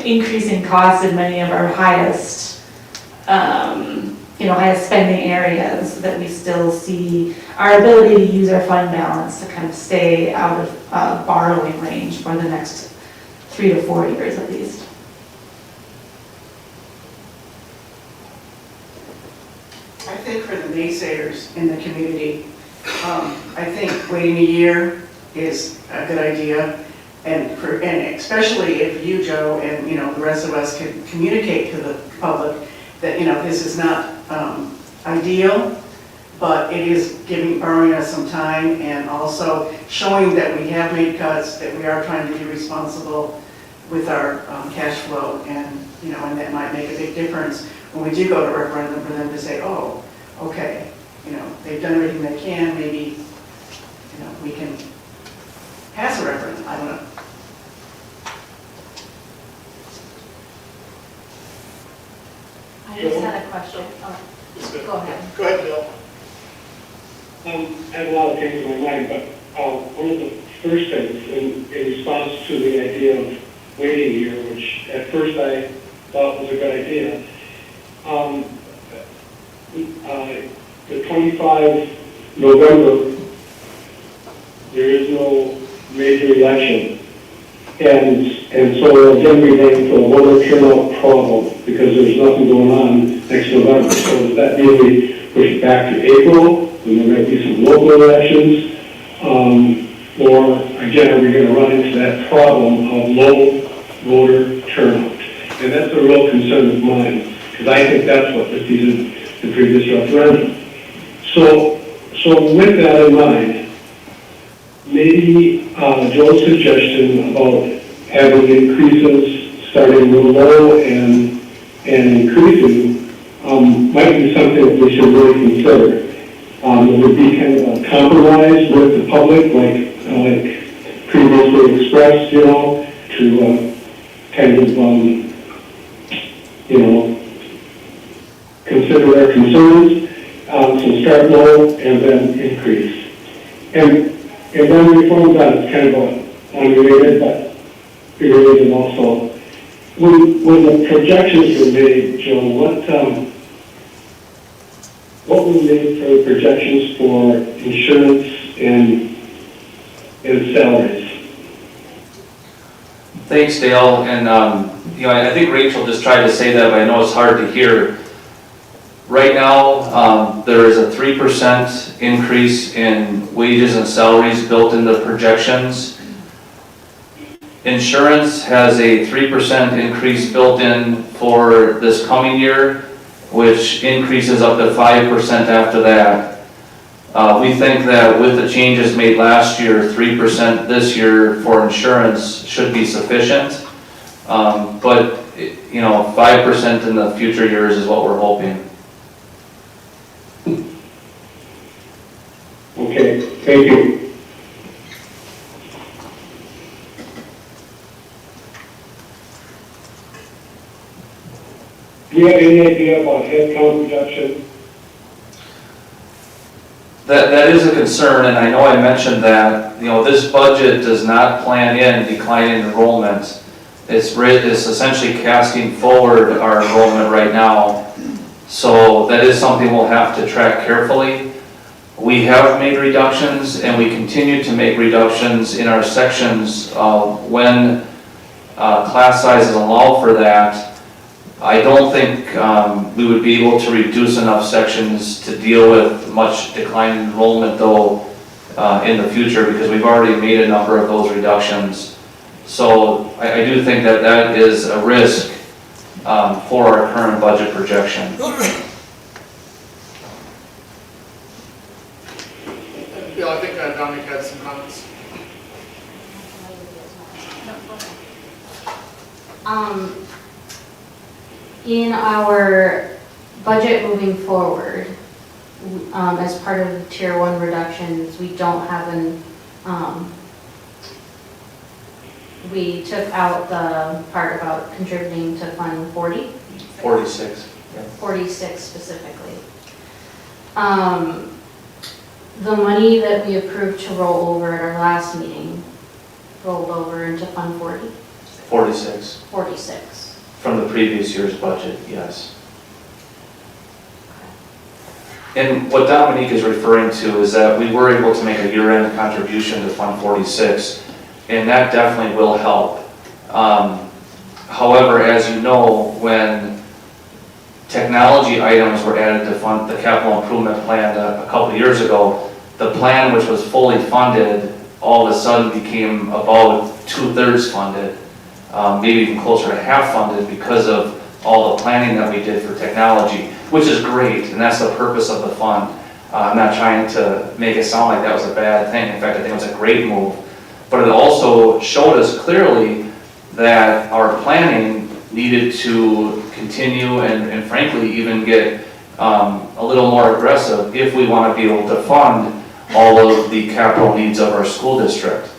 increasing costs in many of our highest spending areas, that we still see our ability to use our fund balance to kind of stay out of borrowing range for the next 3 to 4 years at least. I think for the naysayers in the community, I think waiting a year is a good idea, and especially if you, Joe, and you know the rest of us can communicate to the public that, you know, this is not ideal, but it is borrowing us some time, and also showing that we have made cuts, that we are trying to be responsible with our cash flow, and you know, and that might make a big difference when we do go to referendum for them to say, oh, okay, you know, they've done everything they can, maybe, you know, we can pass a referendum, I don't know. I just had a question. Go ahead. Go ahead, Bill. I have a lot of things in my mind, but one of the first things in response to the idea of waiting here, which at first I thought was a good idea, the 25 November, there is no major election. And so again, we run into a voter turnout problem because there's nothing going on next November. So does that mean we push it back to April, when there might be some local elections? Or again, are we going to run into that problem of low voter turnout? And that's a real concern of mine, because I think that's what defeated the previous referendum. So with that in mind, maybe Joe's suggestion about having increases starting real low and increasing might be something that we should really consider. It would be kind of a compromise with the public, like previously expressed, to kind of, consider their concerns. So start low and then increase. And then reform that is kind of unrelated, but related also. When the projections were made, Joe, what were made for the projections for insurance and salaries? Thanks, Dale. And, I think Rachel just tried to say that, but I know it's hard to hear. Right now, there is a 3% increase in wages and salaries built into projections. Insurance has a 3% increase built in for this coming year, which increases up to 5% after that. We think that with the changes made last year, 3% this year for insurance should be sufficient. But 5% in the future years is what we're hoping. Okay, thank you. Do you have any idea about headcount reduction? That is a concern, and I know I mentioned that, this budget does not plan in declining enrollment. It's essentially casting forward our enrollment right now. So that is something we'll have to track carefully. We have made reductions, and we continue to make reductions in our sections when class sizes allow for that. I don't think we would be able to reduce enough sections to deal with much decline in enrollment though in the future, because we've already made a number of those reductions. So I do think that is a risk for our current budget projection. Bill, I think Dominic had some comments. In our budget moving forward, as part of Tier 1 reductions, we don't have we took out the part about contributing to Fund 40? 46. Yeah. 46 specifically. The money that we approved to roll over at our last meeting rolled over into Fund 40? 46. 46. From the previous year's budget, yes. And what Dominique is referring to is that we were able to make a year-end contribution to Fund 46, and that definitely will help. However, as you know, when technology items were added to fund the capital improvement plan a couple years ago, the plan, which was fully funded, all of a sudden became about 2/3 funded. Maybe even closer to half funded because of all the planning that we did for technology, which is great, and that's the purpose of the fund. I'm not trying to make it sound like that was a bad thing. In fact, I think it was a great move. But it also showed us clearly that our planning needed to continue and frankly even get a little more aggressive if we want to be able to fund all of the capital needs of our school district.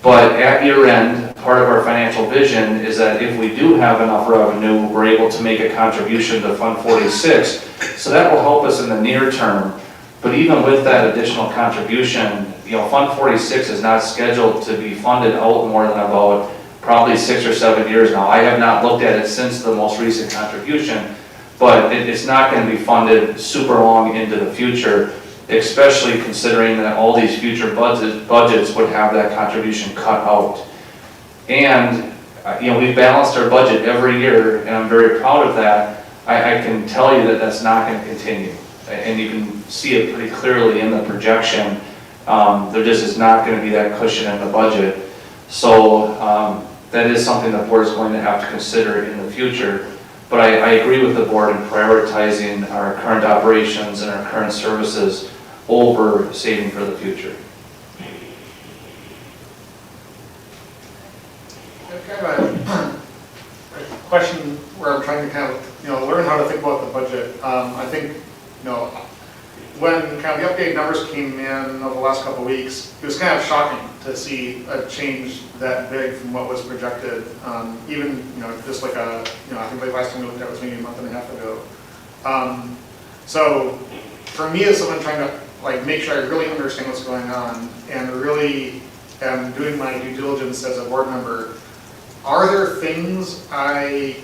But at year end, part of our financial vision is that if we do have enough revenue, we're able to make a contribution to Fund 46. So that will help us in the near term. But even with that additional contribution, Fund 46 is not scheduled to be funded out more than about probably 6 or 7 years now. I have not looked at it since the most recent contribution, but it's not going to be funded super long into the future, especially considering that all these future budgets would have that contribution cut out. And, we've balanced our budget every year, and I'm very proud of that. I can tell you that that's not going to continue. And you can see it pretty clearly in the projection. There just is not going to be that cushion in the budget. So that is something the board is going to have to consider in the future. But I agree with the board in prioritizing our current operations and our current services over saving for the future. Kind of a question where I'm trying to kind of, learn how to think about the budget. I think, when kind of the updated numbers came in over the last couple of weeks, it was kind of shocking to see a change that big from what was projected. Even, just like I think the last time we looked at was maybe a month and a half ago. So for me as someone trying to make sure I really understand what's going on and really am doing my due diligence as a board member, are there things I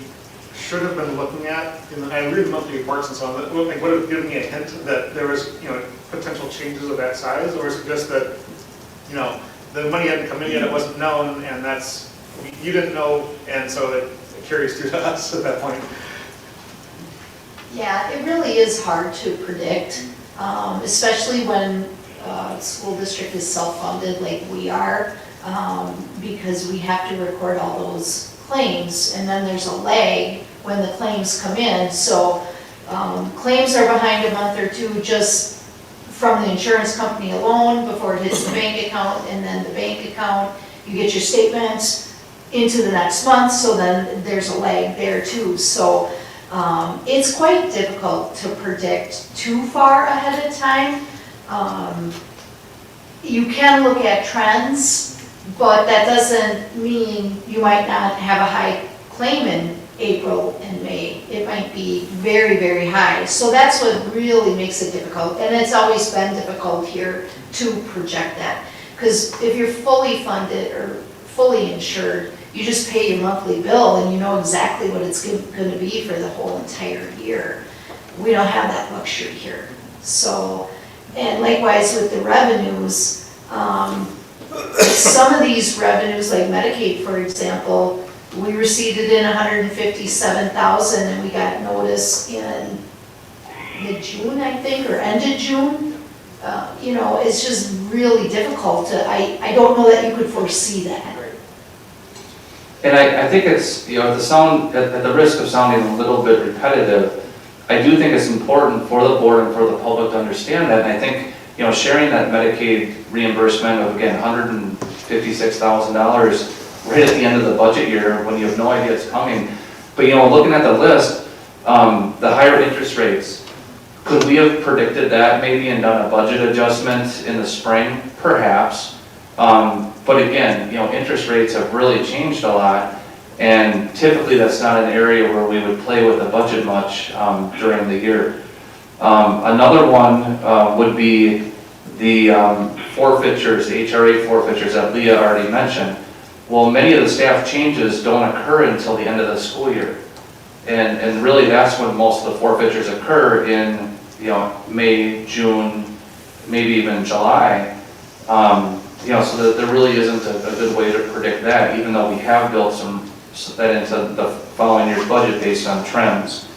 should have been looking at? I read the monthly reports and so on, that would have given me a hint that there was, potential changes of that size, or is it just that, the money hadn't come in yet, it wasn't known, and that's, you didn't know, and so it carries through to us at that point? Yeah, it really is hard to predict, especially when a school district is self-funded like we are, because we have to record all those claims, and then there's a lag when the claims come in. So claims are behind a month or two just from the insurance company alone before it hits the bank account, and then the bank account, you get your statements into the next month, so then there's a lag there too. So it's quite difficult to predict too far ahead of time. You can look at trends, but that doesn't mean you might not have a high claim in April and May. It might be very, very high. So that's what really makes it difficult. And it's always been difficult here to project that. Because if you're fully funded or fully insured, you just pay your monthly bill and you know exactly what it's going to be for the whole entire year. We don't have that luxury here. So, and likewise with the revenues, some of these revenues, like Medicaid, for example, we received it in 157,000, and we got notice in mid-June, I think, or end of June. It's just really difficult to. I don't know that you could foresee that. And I think it's, at the risk of sounding a little bit repetitive, I do think it's important for the board and for the public to understand that. And I think, sharing that Medicaid reimbursement of, again, $156,000 right at the end of the budget year when you have no idea it's coming. But, looking at the list, the higher interest rates, could we have predicted that maybe and done a budget adjustment in the spring? Perhaps. But again, interest rates have really changed a lot, and typically that's not an area where we would play with the budget much during the year. Another one would be the forfeitures, the HRA forfeitures that Leah already mentioned. Well, many of the staff changes don't occur until the end of the school year. And really that's when most of the forfeitures occur in, May, June, maybe even July. So there really isn't a good way to predict that, even though we have built that into the following year's budget based on trends.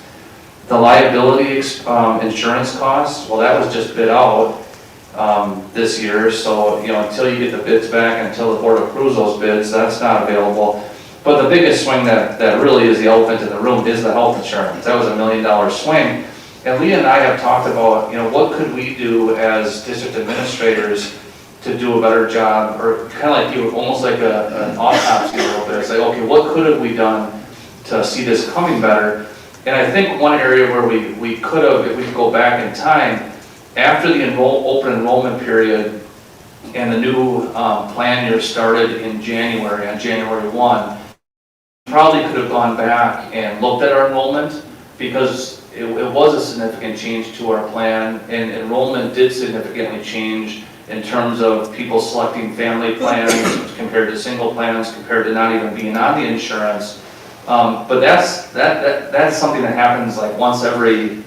The liability insurance costs, well, that was just bid out this year, so until you get the bids back, until the board approves those bids, that's not available. But the biggest swing that really is the elephant in the room is the health insurance. That was $1 million swing. And Leah and I have talked about, what could we do as district administrators to do a better job, or kind of like almost like an autopsy a little bit. It's like, okay, what could have we done to see this coming better? And I think one area where we could have, if we could go back in time, after the open enrollment period and the new plan year started in January, on January 1, probably could have gone back and looked at our enrollment, because it was a significant change to our plan, and enrollment did significantly change in terms of people selecting family plans compared to single plans, compared to not even being on the insurance. But that's something that happens like once every,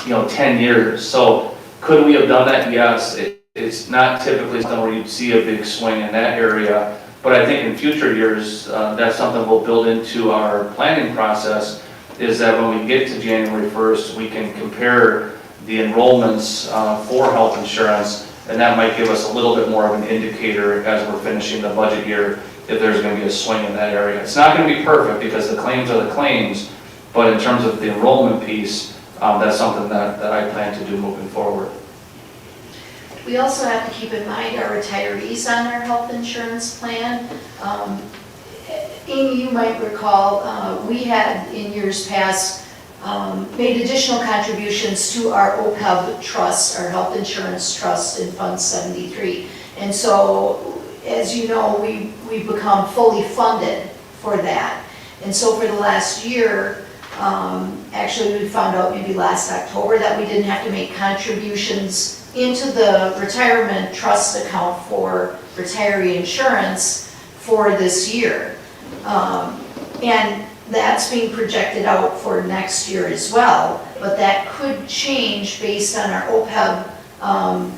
10 years. So could we have done that? Yes. It's not typically something where you'd see a big swing in that area. But I think in future years, that's something we'll build into our planning process, is that when we get to January 1st, we can compare the enrollments for health insurance, and that might give us a little bit more of an indicator as we're finishing the budget year if there's going to be a swing in that area. It's not going to be perfect because the claims are the claims, but in terms of the enrollment piece, that's something that I plan to do moving forward. We also have to keep in mind our retirees on our health insurance plan. Amy, you might recall, we had in years past made additional contributions to our OPEB trust, our health insurance trust in Fund 73. And so, as you know, we've become fully funded for that. And so for the last year, actually we found out maybe last October that we didn't have to make contributions into the retirement trust account for retiree insurance for this year. And that's being projected out for next year as well, but that could change based on our OPEB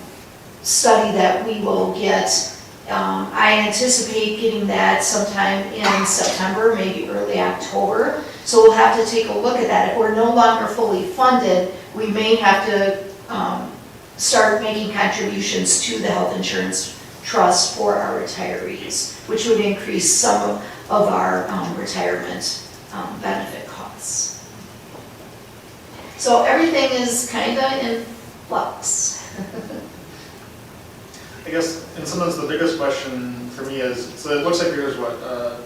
study that we will get. I anticipate getting that sometime in September, maybe early October. So we'll have to take a look at that. If we're no longer fully funded, we may have to start making contributions to the health insurance trust for our retirees, which would increase some of our retirement benefit costs. So everything is kind of in flux. I guess, in some sense, the biggest question for me is, so it looks like there's,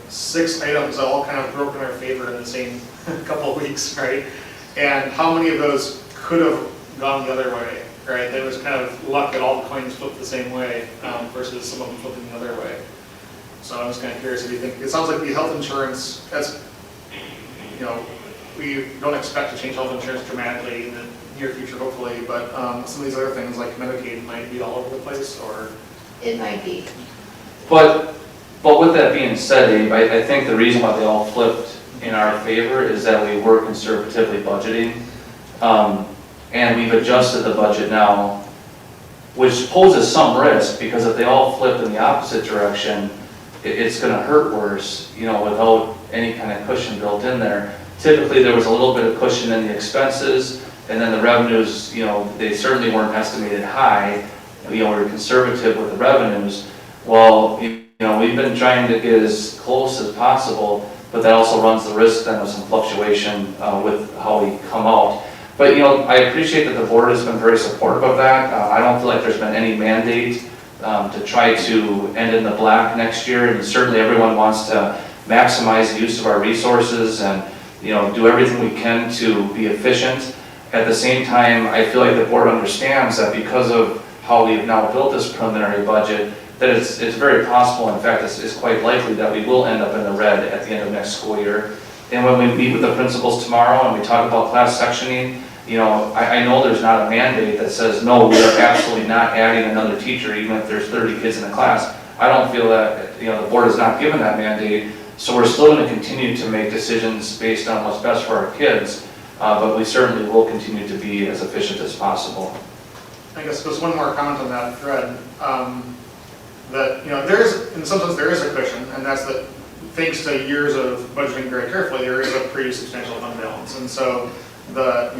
6 items that all kind of broke in our favor in the same couple of weeks, right? And how many of those could have gone the other way, right? There was kind of luck that all the coins flipped the same way versus some of them flipping the other way. So I was kind of curious if you think, it sounds like the health insurance, that's, we don't expect to change health insurance dramatically in the near future, hopefully, but some of these other things like Medicaid might be all over the place, or? It might be. But with that being said, Abe, I think the reason why they all flipped in our favor is that we were conservatively budgeting. And we've adjusted the budget now, which poses some risk, because if they all flipped in the opposite direction, it's going to hurt worse, without any kind of cushion built in there. Typically, there was a little bit of cushion in the expenses, and then the revenues, they certainly weren't estimated high. We were conservative with the revenues. Well, we've been trying to get as close as possible, but that also runs the risk then of some fluctuation with how we come out. But, I appreciate that the board has been very supportive of that. I don't feel like there's been any mandate to try to end in the black next year, and certainly everyone wants to maximize the use of our resources and, do everything we can to be efficient. At the same time, I feel like the board understands that because of how we've now built this preliminary budget, that it's very possible, in fact, it's quite likely that we will end up in the red at the end of next school year. And when we meet with the principals tomorrow and we talk about class sectioning, I know there's not a mandate that says, no, we are absolutely not adding another teacher even if there's 30 kids in the class. I don't feel that, the board has not given that mandate, so we're still going to continue to make decisions based on what's best for our kids, but we certainly will continue to be as efficient as possible. I guess just one more comment on that thread. That, there is, in some sense, there is a cushion, and that's that thanks to years of budgeting very carefully, there is a pretty substantial fund balance. And so the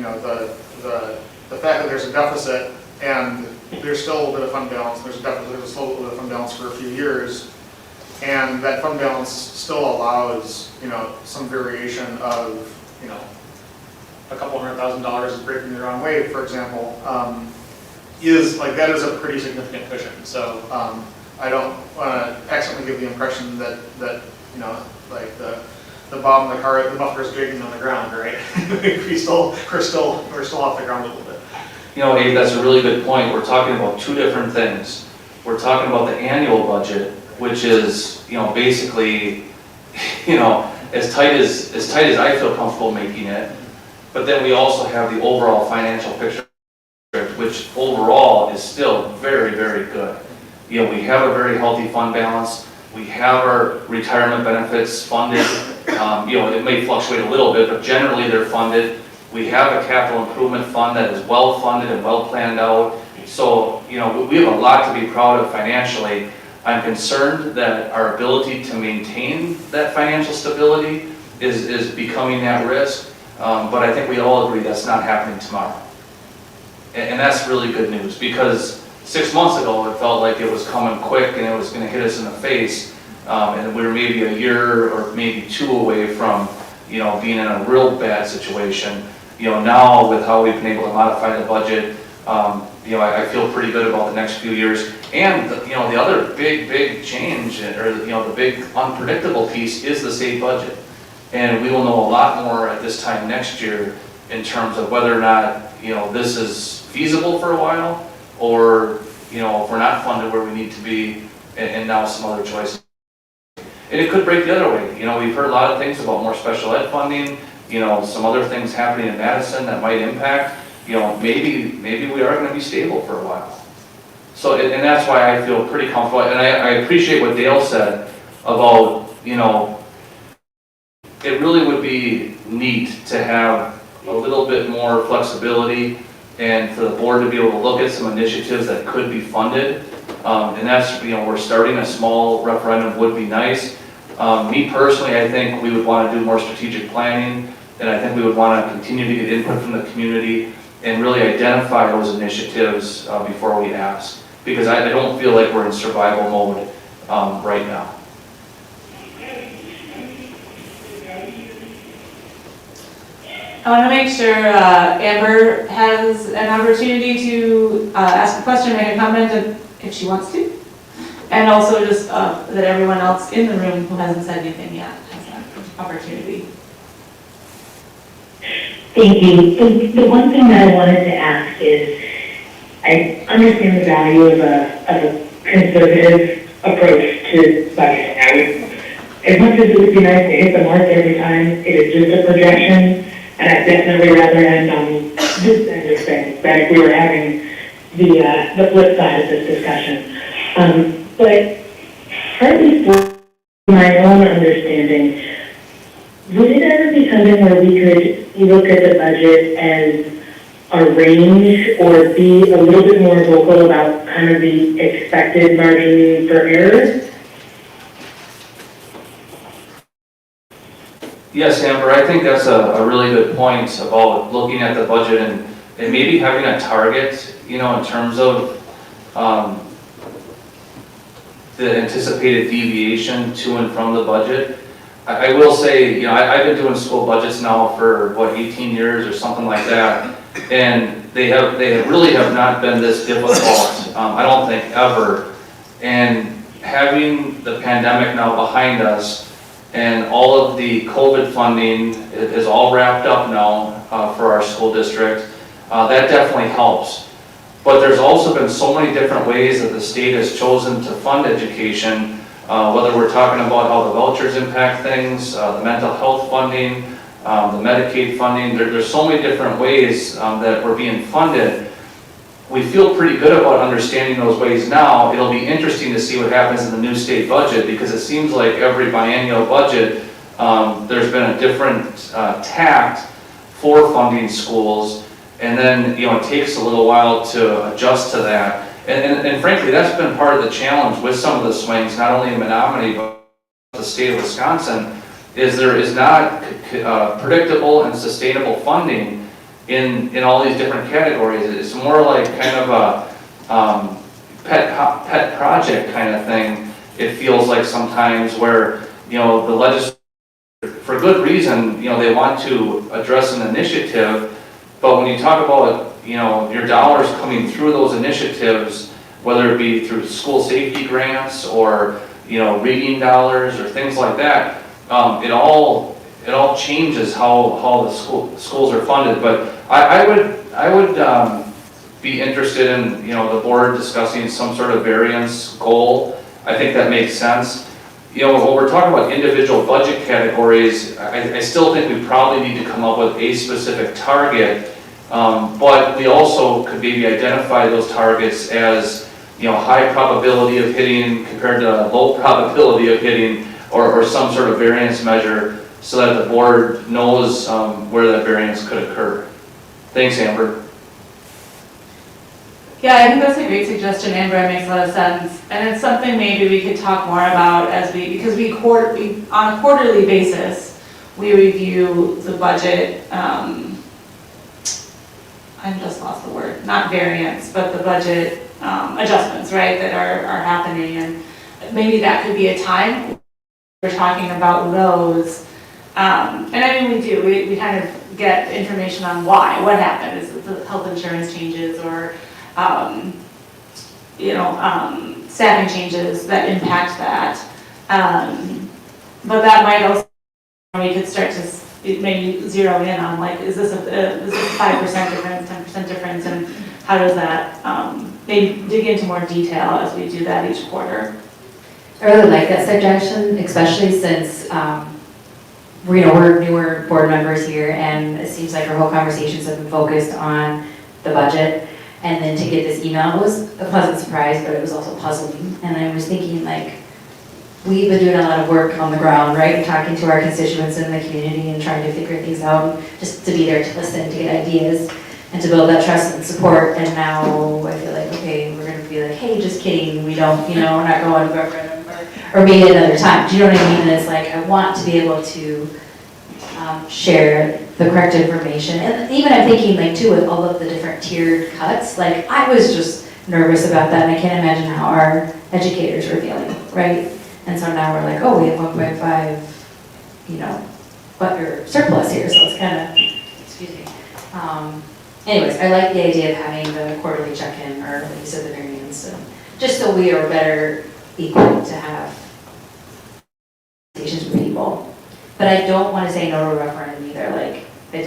fact that there's a deficit and there's still a little bit of fund balance, there's still a little bit of fund balance for a few years, and that fund balance still allows, some variation of, a couple $100,000 is breaking the wrong way, for example, that is a pretty significant cushion. So I don't want to accidentally give the impression that like the bottom of the car, the buffer is dragging on the ground, right? we're still off the ground a little bit. Abe, that's a really good point. We're talking about two different things. We're talking about the annual budget, which is, basically, as tight as I feel comfortable making it. But then we also have the overall financial picture, which overall is still very, very good. We have a very healthy fund balance. We have our retirement benefits funded It may fluctuate a little bit, but generally they're funded. We have a capital improvement fund that is well funded and well planned out. So, we have a lot to be proud of financially. I'm concerned that our ability to maintain that financial stability is becoming at risk, but I think we all agree that's not happening tomorrow. And that's really good news, because 6 months ago it felt like it was coming quick and it was going to hit us in the face, and we were maybe a year or maybe 2 away from being in a real bad situation. Now with how we've been able to modify the budget, I feel pretty good about the next few years. And the other big change, or the big unpredictable piece, is the state budget. And we will know a lot more at this time next year in terms of whether or not this is feasible for a while, or if we're not funded where we need to be, and now some other choices. And it could break the other way. We've heard a lot of things about more special ed funding, some other things happening in Madison that might impact. Maybe we are going to be stable for a while. So, and that's why I feel pretty comfortable, and I appreciate what Dale said about, it really would be neat to have a little bit more flexibility and for the board to be able to look at some initiatives that could be funded. And that's, we're starting a small referendum would be nice. Me personally, I think we would want to do more strategic planning, and I think we would want to continue to get input from the community and really identify those initiatives before we ask. Because I don't feel like we're in survival mode right now. I want to make sure Amber has an opportunity to ask a question, make a comment if she wants to. And also just that everyone else in the room who hasn't said anything yet has an opportunity. Thank you. The one thing that I wanted to ask is, I understand the value of a conservative approach to budgeting. As much as it would be nice to hit the mark every time, it is just a projection, and I'd definitely rather end on this end of things than if we were having the flip side of this discussion. But partly for my own understanding, would it ever be something where we could look at the budget as a range, or be a little bit more vocal about kind of the expected margin for error? Yes, Amber, I think that's a really good point about looking at the budget and maybe having a target, in terms of the anticipated deviation to and from the budget. I will say, I've been doing school budgets now for, 18 years or something like that, and they really have not been this difficult, I don't think, ever. And having the pandemic now behind us, and all of the COVID funding is all wrapped up now for our school district, that definitely helps. But there's also been so many different ways that the state has chosen to fund education, whether we're talking about how the vouchers impact things, the mental health funding, the Medicaid funding. There's so many different ways that we're being funded. We feel pretty good about understanding those ways now. It'll be interesting to see what happens in the new state budget, because it seems like every biennial budget, there's been a different tact for funding schools, and then it takes a little while to adjust to that. And frankly, that's been part of the challenge with some of the swings, not only in Menomonie, but the state of Wisconsin, is there is not predictable and sustainable funding in all these different categories. It's more like kind of a pet project kind of thing. It feels like sometimes where, the legislature, for good reason, they want to address an initiative, but when you talk about, your dollars coming through those initiatives, whether it be through school safety grants or, reading dollars or things like that, it all changes how the schools are funded. But I would be interested in, the board discussing some sort of variance goal. I think that makes sense. When we're talking about individual budget categories, I still think we probably need to come up with a specific target, but we also could maybe identify those targets as, high probability of hitting compared to low probability of hitting, or some sort of variance measure so that the board knows where that variance could occur. Thanks, Amber. Yeah, I think that's a great suggestion, Amber, it makes a lot of sense. And it's something maybe we could talk more about because we on a quarterly basis, we review the budget, I just lost the word, not variance, but the budget adjustments, right, that are happening. And maybe that could be a time we're talking about those. And I mean, we kind of get information on why, what happened, is it the health insurance changes or, staffing changes that impact that. But that might also, we could start to maybe zero in on like, is this a 5% difference, 10% difference, and how does that, maybe dig into more detail as we do that each quarter. I really like that suggestion, especially since we're newer board members here, and it seems like our whole conversations have been focused on the budget. And then to get this email was a pleasant surprise, but it was also puzzling. And I was thinking, like, we've been doing a lot of work on the ground, right, and talking to our constituents in the community and trying to figure things out, just to be there to listen, to get ideas, and to build that trust and support. And now I feel like, okay, we're going to be like, hey, just kidding, we don't, we're not going to referendum, or maybe another time. Do you know what I mean? And it's like, I want to be able to share the correct information. And even I'm thinking, like, too, with all of the different tiered cuts, like, I was just nervous about that, and I can't imagine how our educators were feeling, right? And so now we're like, oh, we have 1.5, but your surplus here, so it's kind of, excuse me. Anyways, I like the idea of having the quarterly check-in, or like you said, the variance, and just so we are better equipped to have conversations with people. But I don't want to say no to a referendum either. Like, it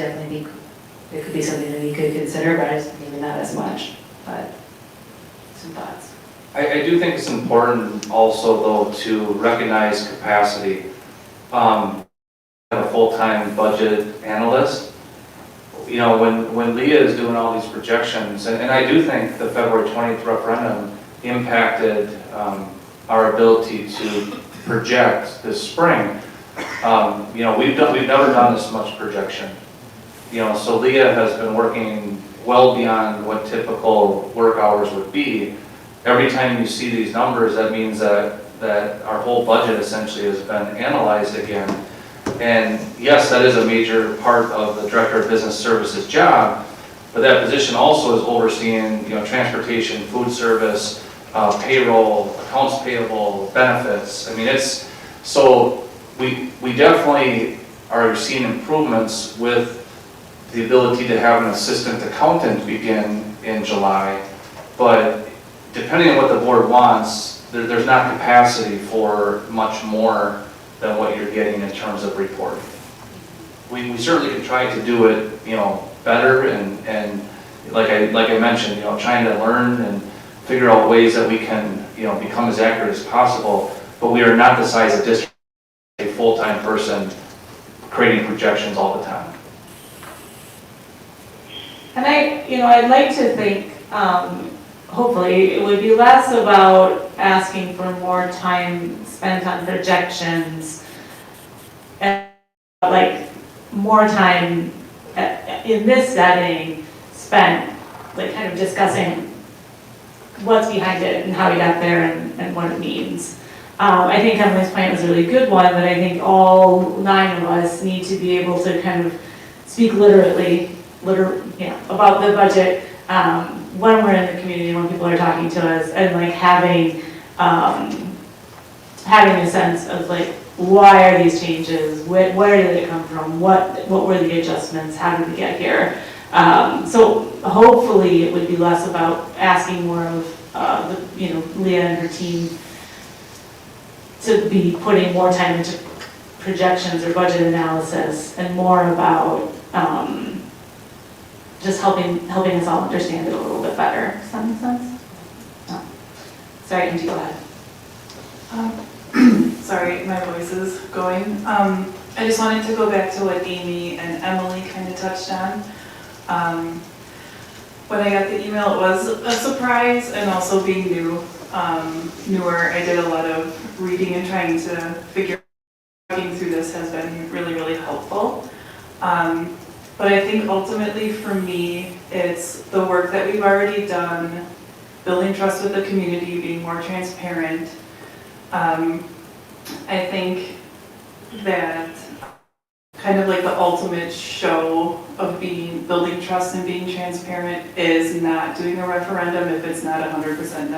could be something that we could consider, but maybe not as much. But some thoughts. I do think it's important also, though, to recognize capacity. A full-time budget analyst. When Leah is doing all these projections, and I do think the February 20th referendum impacted our ability to project this spring. We've never done this much projection. So Leah has been working well beyond what typical work hours would be. Every time you see these numbers, that means that our whole budget essentially has been analyzed again. And yes, that is a major part of the Director of Business Services job, but that position also is overseeing, transportation, food service, payroll, accounts payable, benefits. I mean, so we definitely are seeing improvements with the ability to have an assistant accountant begin in July, but depending on what the board wants, there's not capacity for much more than what you're getting in terms of reporting. We certainly can try to do it, better and like I mentioned, trying to learn and figure out ways that we can, become as accurate as possible, but we are not the size of district, a full-time person creating projections all the time. And I'd like to think, hopefully, it would be less about asking for more time spent on projections and like more time in this setting spent like kind of discussing what's behind it and how we got there and what it means. I think Emily's point was a really good one, but I think all 9 of us need to be able to kind of speak literally about the budget when we're in the community, when people are talking to us, and like having a sense of like, why are these changes? Where did it come from? What were the adjustments? How did we get here? So hopefully it would be less about asking more of Leah and her team to be putting more time into projections or budget analysis, and more about just helping us all understand it a little bit better. Does that make sense? No. Sorry, Angie, go ahead. Sorry, my voice is going. I just wanted to go back to what Amy and Emily kind of touched on. When I got the email, it was a surprise, and also being newer, I did a lot of reading and trying to figure Talking through this has been really, really helpful. But I think ultimately for me, it's the work that we've already done, building trust with the community, being more transparent. I think that kind of like the ultimate show of building trust and being transparent is not doing a referendum if it's not 100%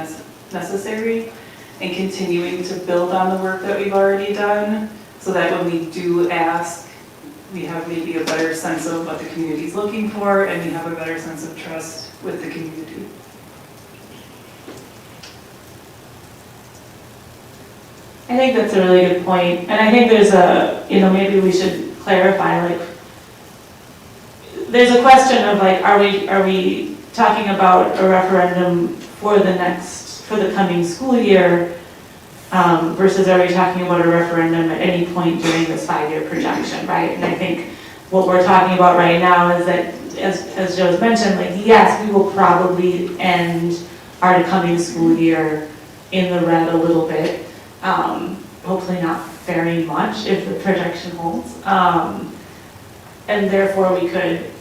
necessary, and continuing to build on the work that we've already done, so that when we do ask, we have maybe a better sense of what the community's looking for, and we have a better sense of trust with the community. I think that's a really good point, and I think there's maybe we should clarify, like, there's a question of like, are we talking about a referendum for the coming school year, versus are we talking about a referendum at any point during this 5-year projection, right? And I think what we're talking about right now is that, as Joe's mentioned, like, yes, we will probably end our coming school year in the red a little bit. Hopefully not very much if the projection holds. And therefore we could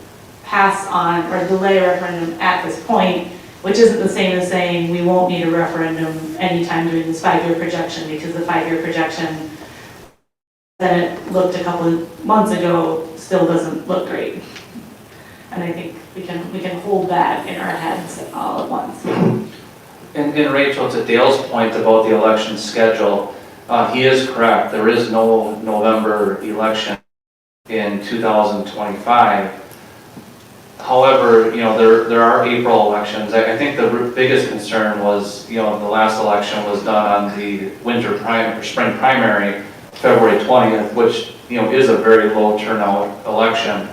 pass on or delay a referendum at this point, which isn't the same as saying we won't need a referendum anytime during this 5-year projection, because the 5-year projection that it looked a couple of months ago still doesn't look great. And I think we can hold that in our heads all at once. And Rachel, to Dale's point about the election schedule, he is correct. There is no November election in 2025. However, there are April elections. I think the biggest concern was, the last election was done on the spring primary, February 20th, which, is a very low turnout election.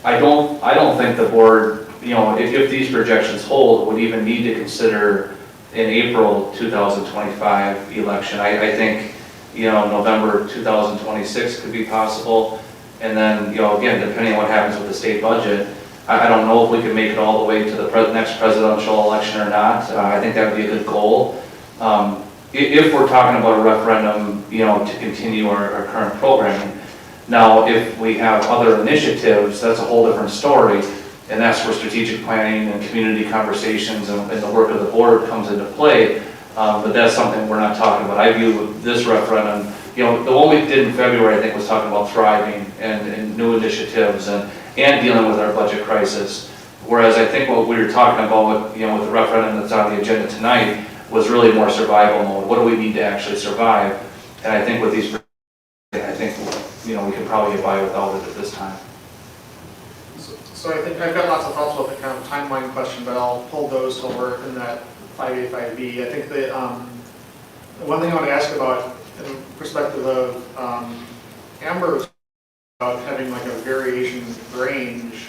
I don't think the board, if these projections hold, would even need to consider an April 2025 election. I think, November 2026 could be possible. And then, again, depending on what happens with the state budget, I don't know if we can make it all the way to the next presidential election or not. I think that would be a good goal. If we're talking about a referendum, to continue our current programming. Now, if we have other initiatives, that's a whole different story. And that's where strategic planning and community conversations and the work of the board comes into play. But that's something we're not talking about. I view this referendum, the one we did in February, I think, was talking about thriving and new initiatives and dealing with our budget crisis. Whereas I think what we were talking about with the referendum that's on the agenda tonight was really more survival mode. What do we need to actually survive? And I think with these, I think, we can probably get by without it at this time. So I think I've got lots of thoughts about the kind of timeline question, but I'll hold those till we're in that 5A, 5B. I think the one thing I want to ask about in perspective of Amber, about having like a variation range,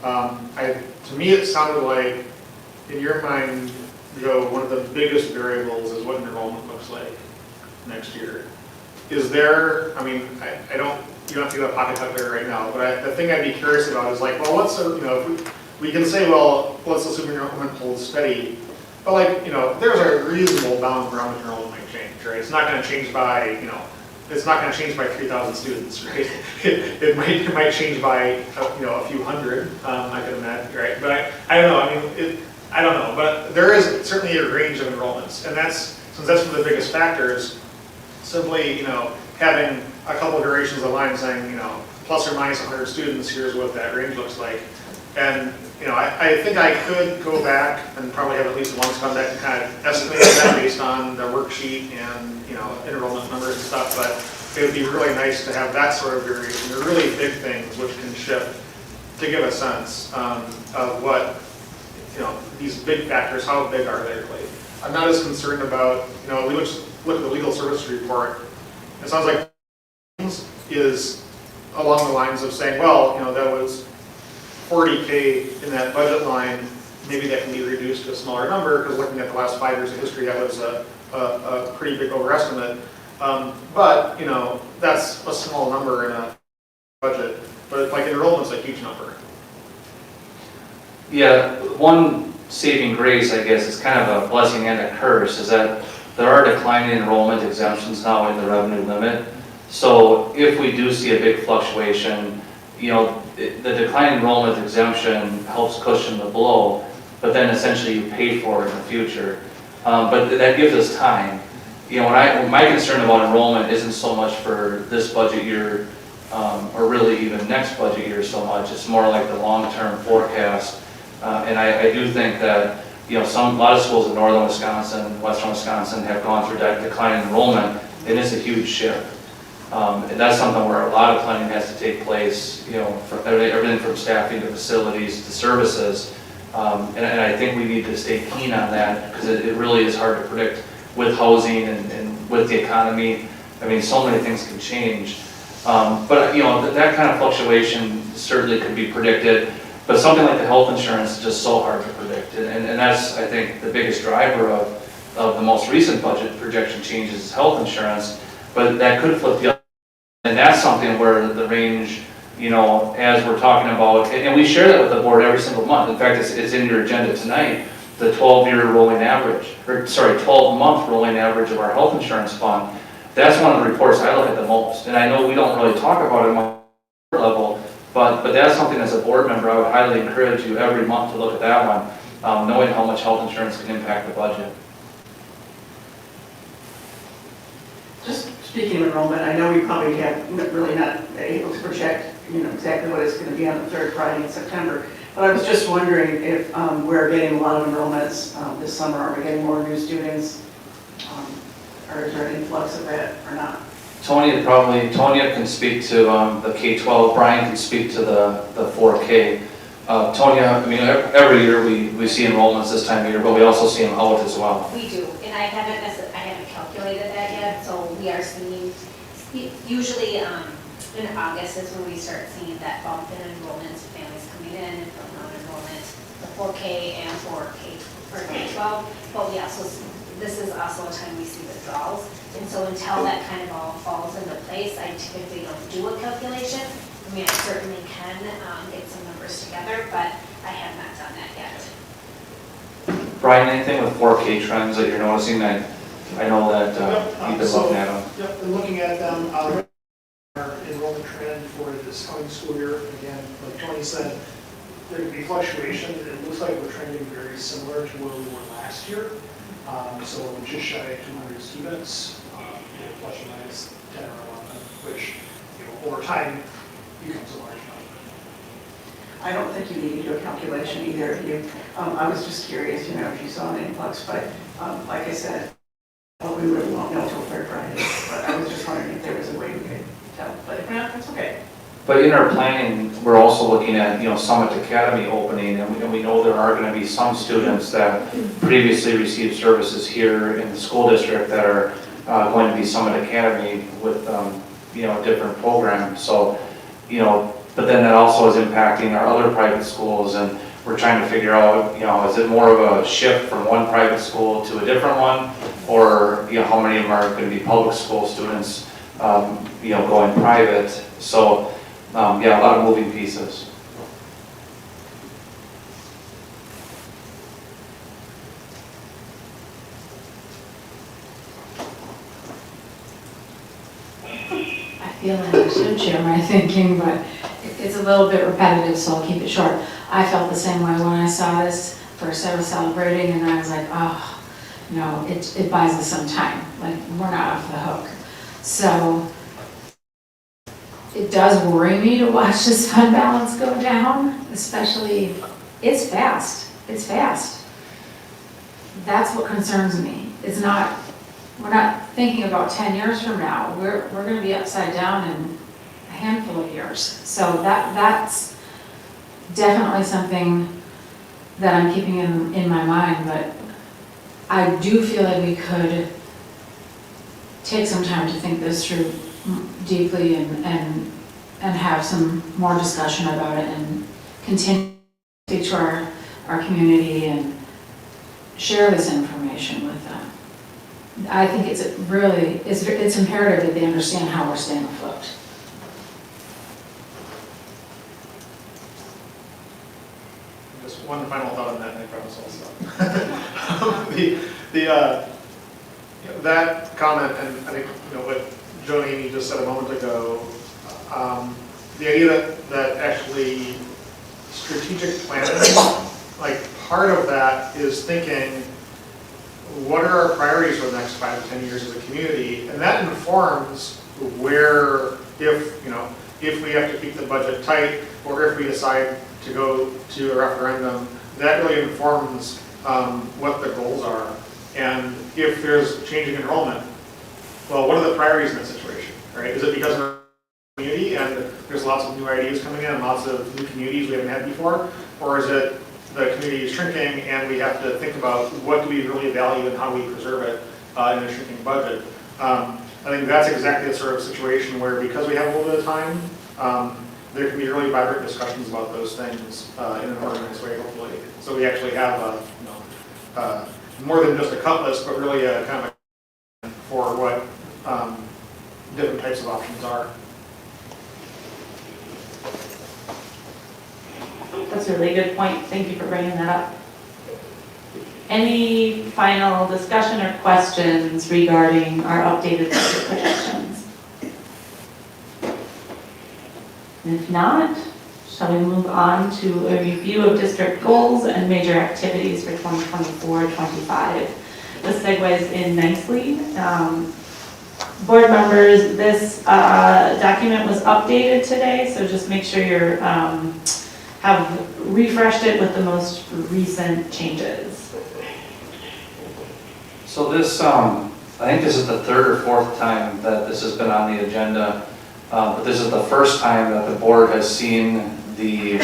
to me it sounded like, in your mind, Joe, one of the biggest variables is what enrollment looks like next year. Is there, I don't, you don't have to do a pocket calculator right now, but the thing I'd be curious about is like, well, if we can say, well, let's assume enrollment holds steady, but like, there's a reasonable bound for how much enrollment might change, right? It's not going to change by, it's not going to change by 3,000 students, right? It might change by, a few hundred, I can imagine, right? But I don't know, I don't know, but there is certainly a range of enrollments, and since that's one of the biggest factors, simply, having a couple of durations of line saying, plus or minus 100 students, here's what that range looks like. And, I think I could go back and probably have at least one come back and kind of estimate that based on the worksheet and, enrollment numbers and stuff, but it would be really nice to have that sort of variation. They're really big things which can shift to give a sense of what, these big factors, how big are they really? I'm not as concerned about, we look at the legal service report. It sounds like is along the lines of saying, well, that was 40K in that budget line, maybe that can be reduced to a smaller number, because looking at the last 5 years of history, that was a pretty big overestimate. But, that's a small number in a budget, but like enrollment's a huge number. Yeah, one saving grace, I guess, is kind of a blessing and a curse, is that there are declining enrollment exemptions now in the revenue limit. So if we do see a big fluctuation, the decline enrollment exemption helps cushion the blow, but then essentially you pay for it in the future. But that gives us time. My concern about enrollment isn't so much for this budget year, or really even next budget year so much. It's more like the long-term forecast. And I do think that, a lot of schools in northern Wisconsin, western Wisconsin have gone through that decline in enrollment, and it's a huge shift. And that's something where a lot of planning has to take place, for everything from staffing to facilities to services. And I think we need to stay keen on that, because it really is hard to predict with housing and with the economy. I mean, so many things can change. But that kind of fluctuation certainly could be predicted. But something like the health insurance is just so hard to predict. And that's, I think, the biggest driver of the most recent budget projection changes is health insurance. But that could flip the other. And that's something where the range, as we're talking about, and we share that with the board every single month. In fact, it's in your agenda tonight, the 12-year rolling average, 12-month rolling average of our health insurance fund. That's one of the reports I look at the most. And I know we don't really talk about it at my board level, but that's something as a board member, I would highly encourage you every month to look at that one, knowing how much health insurance can impact the budget. Just speaking of enrollment, I know we probably have really not able to project, exactly what it's going to be on the third Friday in September. But I was just wondering if we're getting a lot of enrollments this summer. Are we getting more new students? Or is there an influx of that or not? Tonya can speak to the K-12. Brian can speak to the 4K. Tonya, I mean, every year we see enrollments this time of year, but we also see them out as well. We do, and I haven't calculated that yet, so we are seeing, usually in August is when we start seeing that bump in enrollments, families coming in and from non-enrollment, the 4K and 4K for K-12, but we also, this is also a time we see withdrawals, and so until that kind of all falls into place, I typically don't do a calculation. I mean, I certainly can get some numbers together, but I have not done that yet. Brian, anything with 4K trends that you're noticing? I know that you've been looking at them. Yep, been looking at them. Our enrollment trend for this coming school year, again, like Tony said, there could be fluctuation. It looks like we're trending very similar to where we were last year. So we're just shy of 200 students, plus or minus 10 or 11, which, over time becomes a large number. I don't think you need to do a calculation, either of you. I was just curious, if you saw an influx, but like I said, we really won't know until third Friday. But I was just wondering if there was a way we could tell. But if not, that's okay. But in our planning, we're also looking at, Summit Academy opening, and we know there are going to be some students that previously received services here in the school district that are going to be Summit Academy with, different programs. So, but then that also is impacting our other private schools, and we're trying to figure out, is it more of a shift from one private school to a different one, or, how many of them are going to be public school students, going private. So, a lot of moving pieces. I feel like I should share my thinking, but it's a little bit repetitive, so I'll keep it short. I felt the same way when I saw this. First I was celebrating, and I was like, oh, no, it buys us some time. Like, we're not off the hook. So it does worry me to watch this fund balance go down, especially, it's fast. That's what concerns me. We're not thinking about 10 years from now. We're going to be upside down in a handful of years. So that's definitely something that I'm keeping in my mind, but I do feel like we could take some time to think this through deeply and have some more discussion about it and continue to speak to our community and share this information with them. I think it's imperative that they understand how we're staying afloat. Just one final thought on that, and I promise I'll stop. That comment, and I think what Joe Amy just said a moment ago, the idea that actually strategic planning, like part of that is thinking, what are our priorities for the next 5 to 10 years as a community? And that informs where, if we have to keep the budget tight, or if we decide to go to a referendum, that really informs what the goals are. And if there's changing enrollment, well, what are the priorities in that situation, right? Is it because of our community and there's lots of new ideas coming in and lots of new communities we haven't had before? Or is it the community is shrinking and we have to think about what do we really value and how do we preserve it in a shrinking budget? I think that's exactly the sort of situation where, because we have a little bit of time, there can be really vibrant discussions about those things in an organized way, hopefully. So we actually have more than just a cut list, but really a kind of a for what different types of options are. That's a really good point. Thank you for bringing that up. Any final discussion or questions regarding our updated budget projections? And if not, shall we move on to a review of district goals and major activities for 2024-25? This segues in nicely. Board members, this document was updated today, so just make sure you're have refreshed it with the most recent changes. So this, I think this is the third or fourth time that this has been on the agenda, but this is the first time that the board has seen the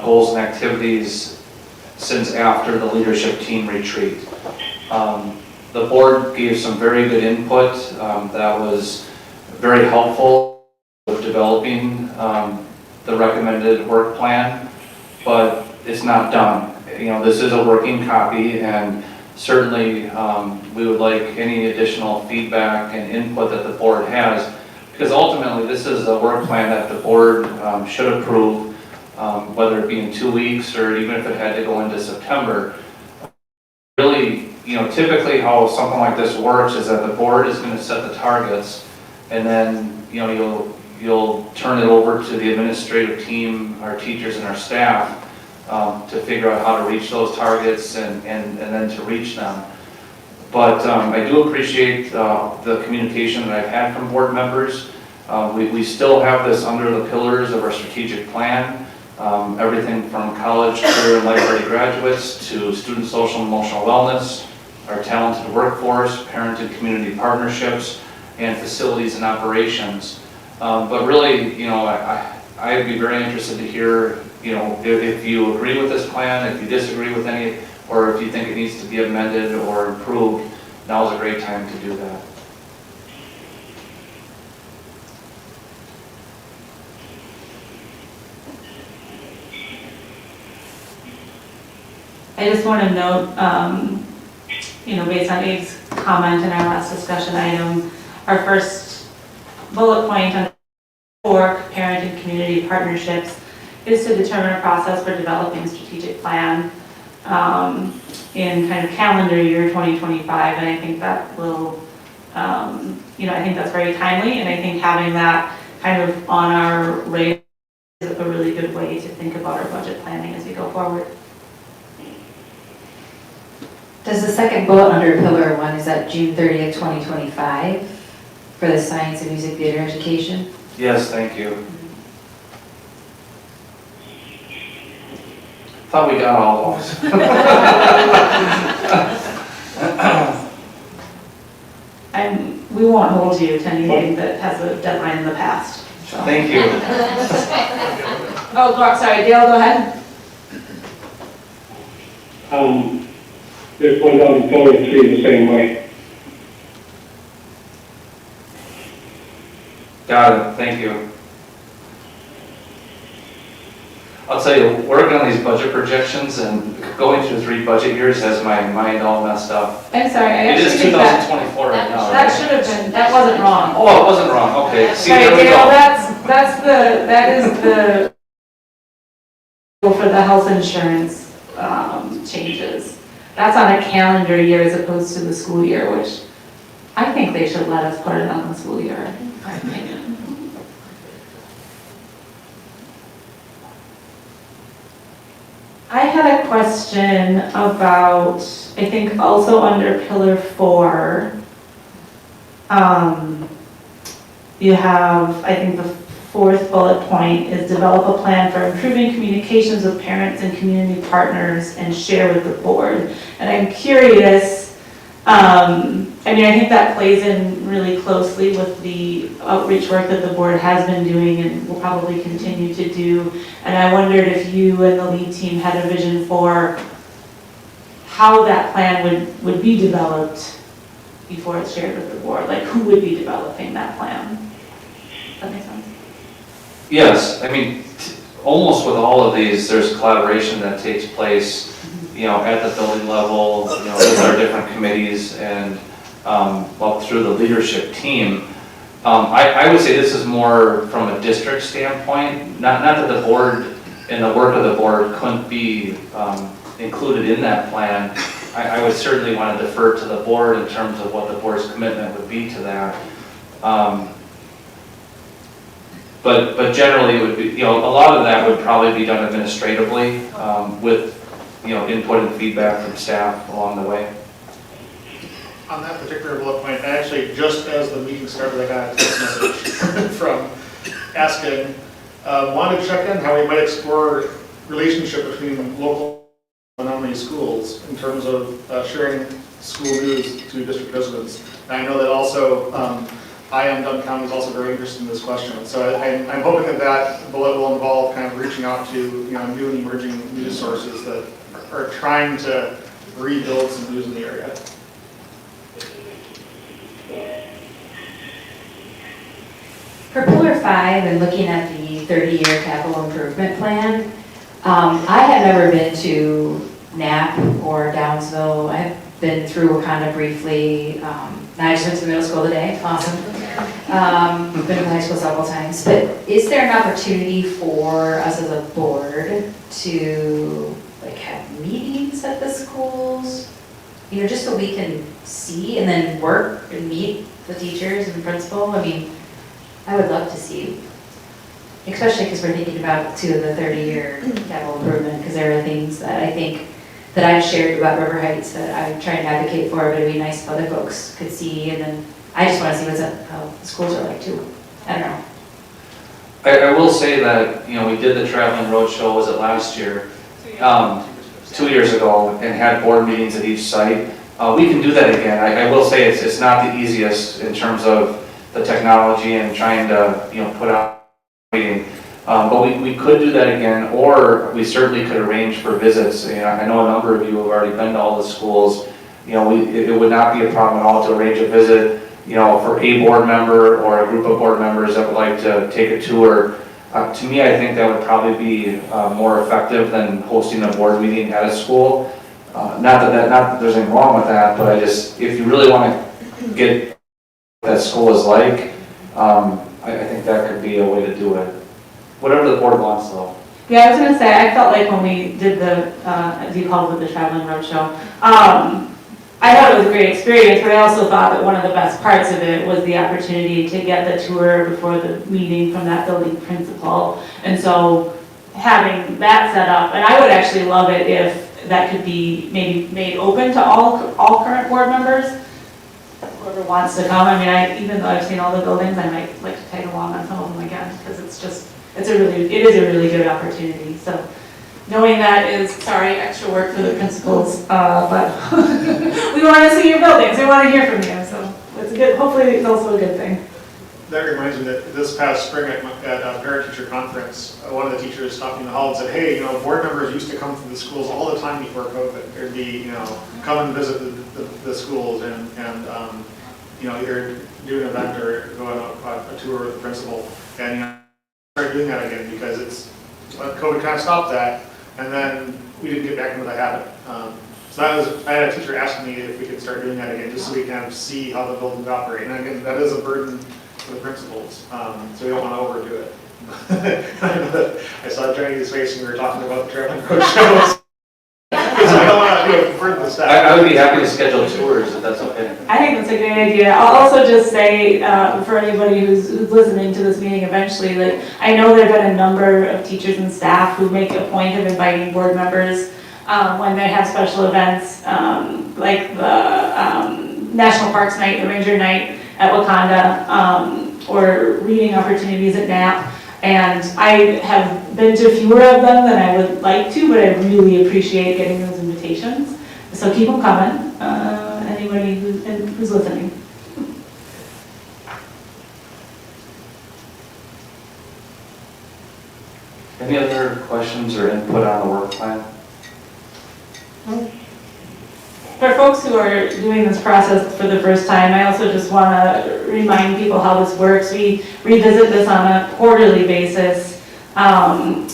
goals and activities since after the leadership team retreat. The board gave some very good input that was very helpful with developing the recommended work plan, but it's not done. This is a working copy, and certainly we would like any additional feedback and input that the board has, because ultimately this is a work plan that the board should approve, whether it be in 2 weeks or even if it had to go into September. Really, typically how something like this works is that the board is going to set the targets, and then you'll turn it over to the administrative team, our teachers and our staff, to figure out how to reach those targets and then to reach them. But I do appreciate the communication that I've had from board members. We still have this under the pillars of our strategic plan. Everything from college, career, and life-ready graduates to student social and emotional wellness, our talented workforce, parent and community partnerships, and facilities and operations. But really, I'd be very interested to hear, if you agree with this plan, if you disagree with any, or if you think it needs to be amended or improved, now's a great time to do that. I just want to note, based on Abe's comment in our last discussion item, our first bullet point on for parent and community partnerships is to determine a process for developing a strategic plan in kind of calendar year 2025, and I think that will, I think that's very timely, and I think having that kind of on our radar is a really good way to think about our budget planning as we go forward. Does the second bullet under pillar 1, is that June 30th, 2025 for the science and music theater education? Yes, thank you. Thought we got all those. We won't hold you to anything that has a deadline in the past. So. Thank you. Sorry, Dale, go ahead. There's one down in pillar 3 the same way. Got it, thank you. I'll tell you, working on these budget projections and going through 3 budget years has my mind all messed up. I'm sorry, I It actually is think 2024 right now, that right? should have been, that wasn't wrong. Oh, it wasn't wrong, okay. See, Sorry, there we Dale, go. that is the for the health insurance changes. That's on a calendar year as opposed to the school year, which I think they should let us put it on the school year, in my opinion. I had a question about, I think also under pillar 4, you have, I think the 4th bullet point is develop a plan for improving communications with parents and community partners and share with the board. And I'm curious, I mean, I think that plays in really closely with the outreach work that the board has been doing and will probably continue to do. And I wondered if you and the lead team had a vision for how that plan would be developed before it's shared with the board. Like, who would be developing that plan? Does that make sense? Yes, I mean, almost with all of these, there's collaboration that takes place, you know, at the building level, you know, with our different committees and, well, through the leadership team. I would say this is more from a district standpoint, not that the board and the work of the board couldn't be included in that plan. I would certainly want to defer to the board in terms of what the board's commitment would be to that. But generally it would be, you know, a lot of that would probably be done administratively with, you know, input and feedback from staff along the way. On that particular bullet point, I actually, just as the meeting started, I got a text message from asking, wanted to check in how we might explore relationship between local Menomonie schools in terms of sharing school news to district residents. And I know that also Dunn County is also very interested in this question. So I'm hoping that that bullet will involve kind of reaching out to, you know, new and emerging news sources that are trying to rebuild some news in the area. For Pillar 5 and looking at the 30-year capital improvement plan, I have never been to Knapp or Downsville. I've been through Wakanda briefly. I just went to middle school today, awesome. I've been to high school several times. But is there an opportunity for us as a board to like have meetings at the schools? You know, just so we can see and then work and meet the teachers and principal. I mean, I would love to see, especially because we're thinking about the 30-year capital improvement, because there are things that I think that I've shared about River Heights that I try and advocate for, but it'd be nice if other folks could see, and then I just want to see what's up, how the schools are like too. I don't know. I will say that, you know, we did the traveling roadshow, was it last year? 2 years ago, and had board meetings at each site. We can do that again. I will say it's not the easiest in terms of the technology and trying to, you know, put out a meeting. But we could do that again, or we certainly could arrange for visits. You know, I know a number of you have already been to all the schools. You know, it would not be a problem at all to arrange a visit, you know, for a board member or a group of board members that would like to take a tour. To me, I think that would probably be more effective than hosting a board meeting at a school. Not that there's anything wrong with that, but if you really want to get what that school is like, I think that could be a way to do it. Whatever the board wants, though. Yeah, I was going to say, I felt like when we did the, as you called it, the traveling roadshow, I thought it was a great experience, but I also thought that one of the best parts of it was the opportunity to get the tour before the meeting from that building principal. And so having that set up, and I would actually love it if that could be maybe made open to all current board members, whoever wants to come. I mean, even though I've seen all the buildings, I might like to tag along on some of them again, because it is a really good opportunity. So knowing that is, sorry, extra work for the principals, but we want to see your buildings, we want to hear from you, so it's good. Hopefully it's also a good thing. That reminds me that this past spring at a parent-teacher conference, one of the teachers stopped me in the hall and said, hey, you know, board members used to come to the schools all the time before COVID. There'd be, you know, come and visit the schools and you know, either do an event or go on a tour with the principal. And, you know, start doing that again because COVID kind of stopped that, and then we didn't get back into the habit. So I had a teacher asking me if we could start doing that again, just so we can kind of see how the buildings operate. And again, that is a burden for the principals, so we don't want to overdo it. I saw Johnny's face when we were talking about the traveling coach shows. Because I don't want to burden the staff. I would be happy to schedule tours if that's okay. I think that's a great idea. I'll also just say, for anybody who's listening to this meeting eventually, like, I know there have been a number of teachers and staff who make a point of inviting board members when they have special events, like the National Parks Night, the Ranger Night at Wakanda, or reading opportunities at NAP. And I have been to fewer of them than I would like to, but I really appreciate getting those invitations. So keep them coming, anybody who's listening. Any other questions or input on the work plan? For folks who are doing this process for the first time, I also just want to remind people how this works. We revisit this on a quarterly basis, and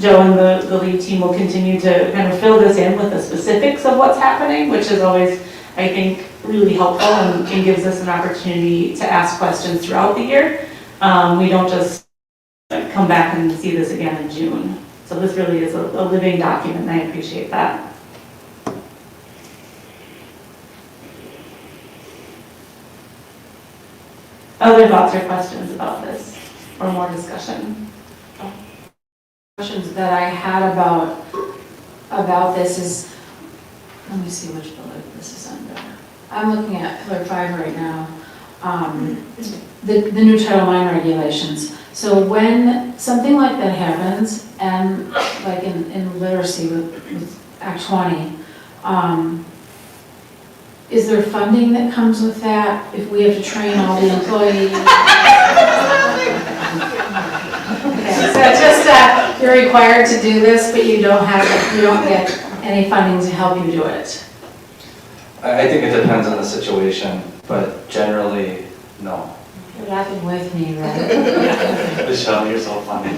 Joe and the lead team will continue to kind of fill this in with the specifics of what's happening, which is always, I think, really helpful and gives us an opportunity to ask questions throughout the year. We don't just come back and see this again in June. So this really is a living document, and I appreciate that. Other thoughts or questions about this, or more discussion? Questions that I had about this is, let me see which bullet this is under. I'm looking at pillar 5 right now, the new Title IX regulations. So when something like that happens, and like in literacy with Act 20, is there funding that comes with that if we have to train all the employees? Okay, so just you're required to do this, but you don't get any funding to help you do it. I think it depends on the situation, but generally, no. You're laughing with me, right? Michelle, you're so funny.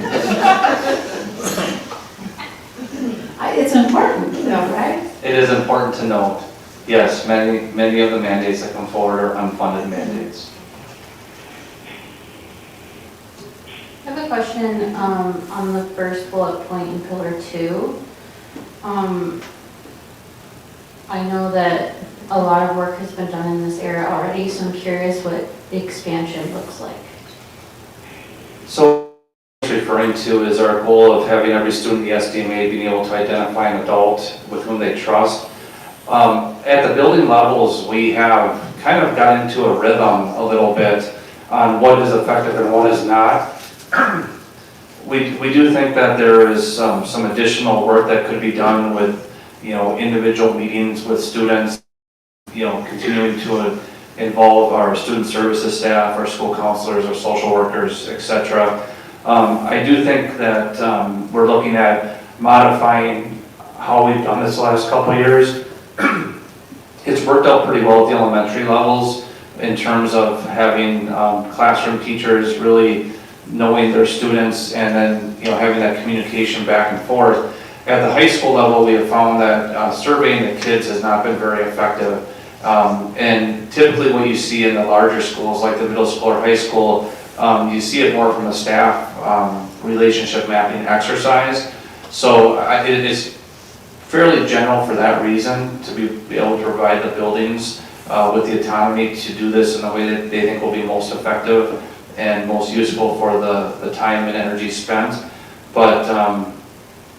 It's important, right? It is important to note, yes, many of the mandates that come forward are unfunded mandates. I have a question on the first bullet point in pillar 2. I know that a lot of work has been done in this area already, so I'm curious what the expansion looks like. So what I'm referring to is our goal of having every student in the SDMA being able to identify an adult with whom they trust. At the building levels, we have kind of got into a rhythm a little bit on what is effective and what is not. We do think that there is some additional work that could be done with, individual meetings with students, continuing to involve our student services staff, our school counselors, our social workers, etc. I do think that we're looking at modifying how we've done this the last couple of years. It's worked out pretty well at the elementary levels in terms of having classroom teachers really knowing their students and then having that communication back and forth. At the high school level, we have found that surveying the kids has not been very effective. And typically what you see in the larger schools, like the middle school or high school, you see it more from the staff relationship mapping exercise. So it is fairly general for that reason, to be able to provide the buildings with the autonomy to do this in the way that they think will be most effective and most useful for the time and energy spent. But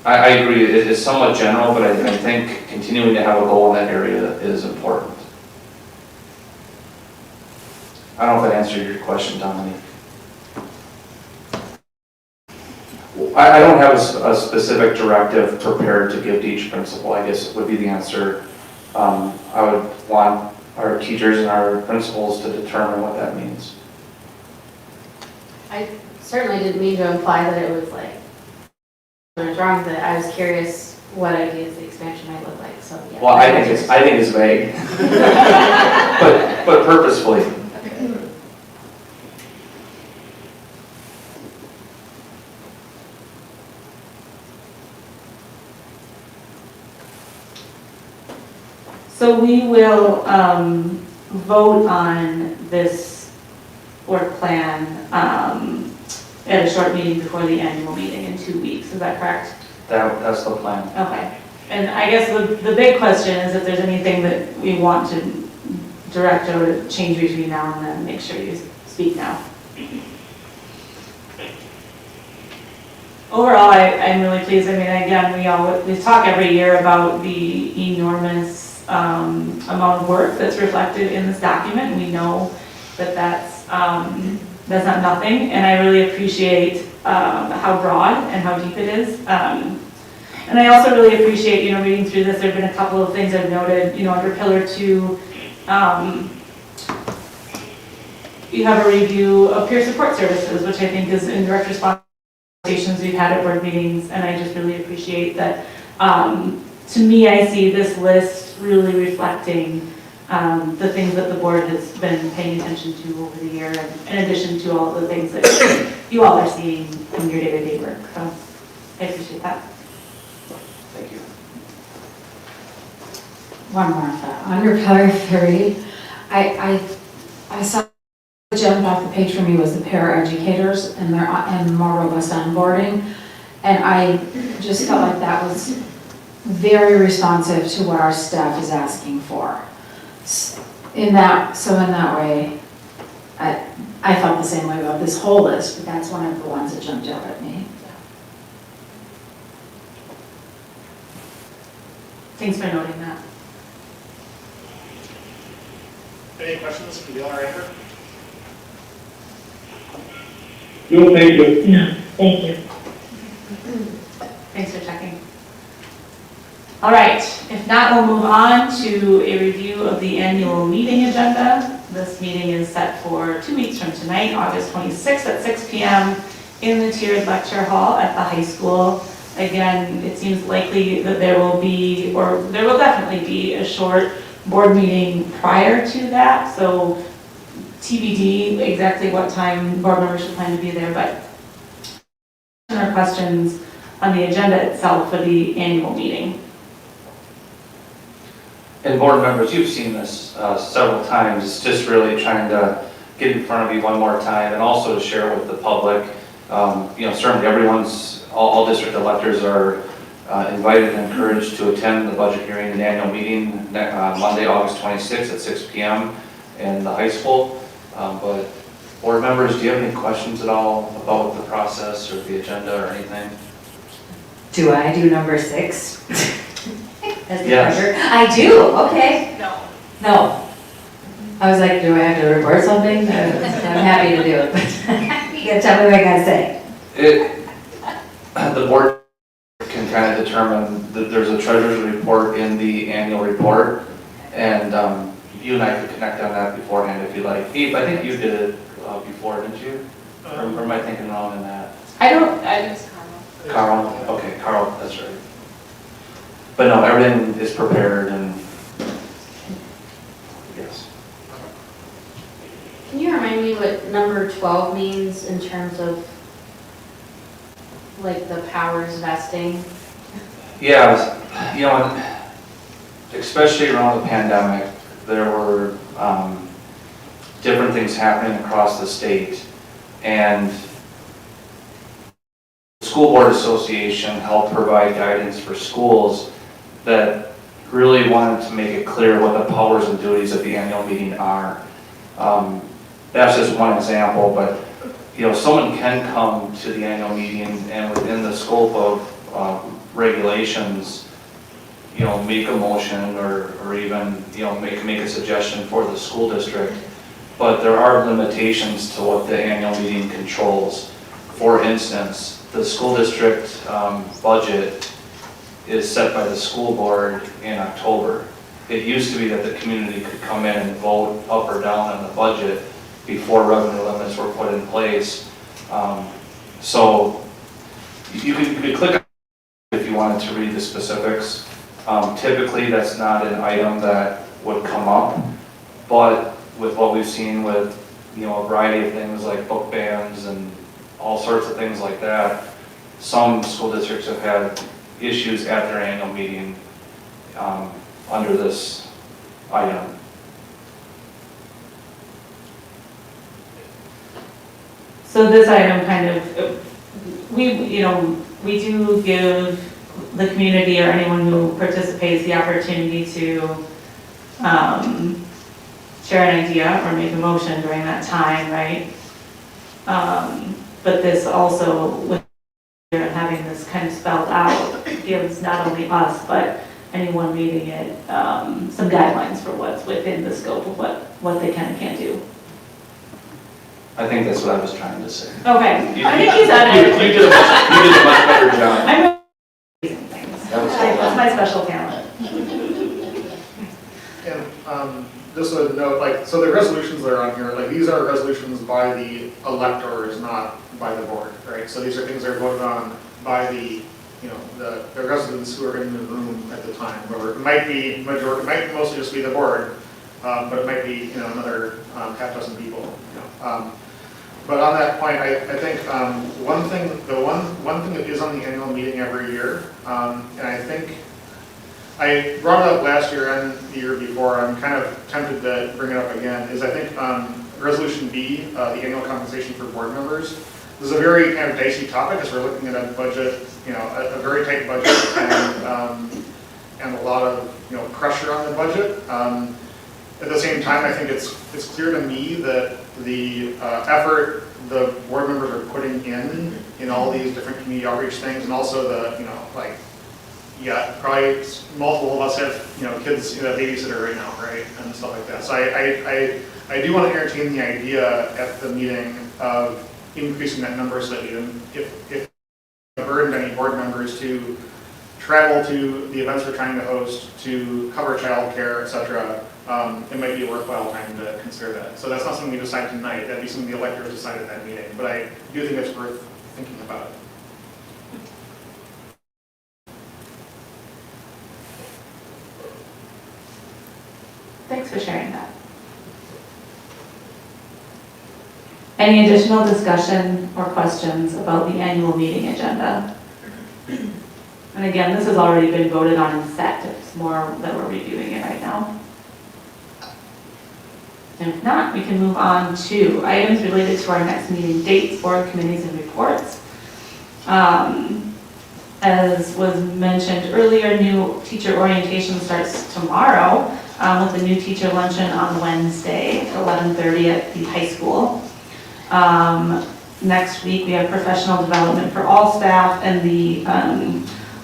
I agree, it is somewhat general, but I think continuing to have a goal in that area is important. I don't know if that answered your question, Dominique. I don't have a specific directive prepared to give to each principal, I guess would be the answer. I would want our teachers and our principals to determine what that means. I certainly didn't mean to imply that it was like, it was wrong, but I was curious what ideas the expansion might look like, so yeah. Well, I think it's vague, but purposefully. Okay. So we will vote on this work plan at a short meeting before the annual meeting in 2 weeks. Is that correct? That's the plan. Okay. And I guess the big question is if there's anything that we want to direct a change between now and then, make sure you speak now. Overall, I'm really pleased. I mean, again, we talk every year about the enormous amount of work that's reflected in this document. We know that that's not nothing, and I really appreciate how broad and how deep it is. And I also really appreciate, reading through this, there have been a couple of things I've noted, under Pillar 2, you have a review of peer support services, which I think is in direct response to conversations we've had at board meetings, and I just really appreciate that. To me, I see this list really reflecting the things that the board has been paying attention to over the year, in addition to all of the things that you all are seeing in your day-to-day work. So I appreciate that. Thank you. One more thought. Under Pillar 3, I saw what jumped off the page for me was the paraeducators and more robust onboarding. And I just felt like that was very responsive to what our staff is asking for. In that way, I felt the same way about this whole list, but that's one of the ones that jumped out at me. Thanks for noting that. Any questions from the owner, Amber? No, thank you. No, thank you. Thanks for checking. All right, if not, we'll move on to a review of the annual meeting agenda. This meeting is set for 2 weeks from tonight, August 26th at 6 p.m. in the tiered lecture hall at the high school. Again, it seems likely that there will be, or there will definitely be, a short board meeting prior to that. So TBD exactly what time board members should plan to be there, but questions on the agenda itself for the annual meeting. And board members, you've seen this several times. It's just really trying to get in front of you one more time and also to share with the public. Certainly all district electors are invited and encouraged to attend the budget hearing and annual meeting Monday, August 26th at 6 p.m. in the high school. But board members, do you have any questions at all about the process or the agenda or anything? Do I do number 6? As the Yes. treasurer? I do, okay. No. I was like, do I have to report something? I'm happy to do it, but you gotta tell me what I gotta say. The board can kind of determine that there's a treasurer's report in the annual report, and you and I could connect on that beforehand if you like. Eve, I think you did it before, didn't you? Or am I thinking wrong in that? Carl? Okay, Carl, that's right. But no, everything is prepared and, yes. Can you remind me what number 12 means in terms of like the powers vesting? Yeah, especially around the pandemic, there were different things happening across the state, and the School Board Association helped provide guidance for schools that really wanted to make it clear what the powers and duties of the annual meeting are. That's just one example, but someone can come to the annual meeting and within the scope of regulations, make a motion or even, make a suggestion for the school district. But there are limitations to what the annual meeting controls. For instance, the school district budget is set by the school board in October. It used to be that the community could come in and vote up or down on the budget before revenue limits were put in place. So you could click on it if you wanted to read the specifics. Typically, that's not an item that would come up, but with what we've seen with a variety of things like book bans and all sorts of things like that, some school districts have had issues at their annual meeting under this item. So this item kind of, we do give the community or anyone who participates the opportunity to share share an idea or make a motion during that time, right? But this also, with having this kind of spelled out, gives not only us, but anyone reading it, some guidelines for what's within the scope of what they can and can't do. I think that's what I was trying to say. Okay, I think you said it. You did a much better job. I'm amazing things. That's my special talent. And just a note, like, so the resolutions that are on here, like, these are resolutions by the electors, not by the board, right? So these are things that are voted on by the, you know, the residents who are in the room at the time, where it might be it might mostly just be the board, but it might be, you know, another half dozen people, you know. But on that point, I think one thing that is on the annual meeting every year, and I think I brought it up last year and the year before, I'm kind of tempted to bring it up again, is I think Resolution B, the annual compensation for board members. This is a very kind of dicey topic as we're looking at a budget, you know, a very tight budget and a lot of, you know, pressure on the budget. At the same time, I think it's clear to me that the effort the board members are putting in all these different community outreach things, and also the, you know, like, yeah, probably multiple of us have, you know, kids in a babysitter right now, right, and stuff like that. So I do want to entertain the idea at the meeting of increasing that number slightly, and if burdened any board members to travel to the events we're trying to host, to cover childcare, et cetera, it might be a worthwhile time to consider that. So that's not something we decide tonight, that'd be something the electors decide at that meeting, but I do think it's worth thinking about it. Thanks for sharing that. Any additional discussion or questions about the annual meeting agenda? And again, this has already been voted on and set. It's more that we're reviewing it right now. And if not, we can move on to items related to our next meeting dates, board committees, and reports. As was mentioned earlier, new teacher orientation starts tomorrow with the new teacher luncheon on Wednesday at 11:30 at the high school. Next week, we have professional development for all staff and the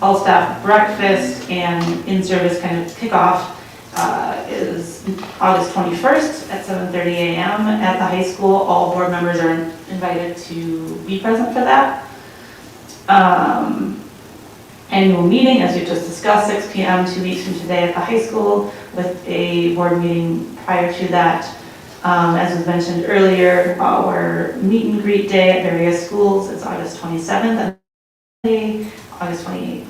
all-staff breakfast and in-service kind of kickoff is August 21st at 7:30 a.m. at the high school. All board members are invited to be present for that. Annual meeting, as we just discussed, 6 p.m. 2 weeks from today at the high school, with a board meeting prior to that. As was mentioned earlier, our meet and greet day at various schools is August 27th and August 28th.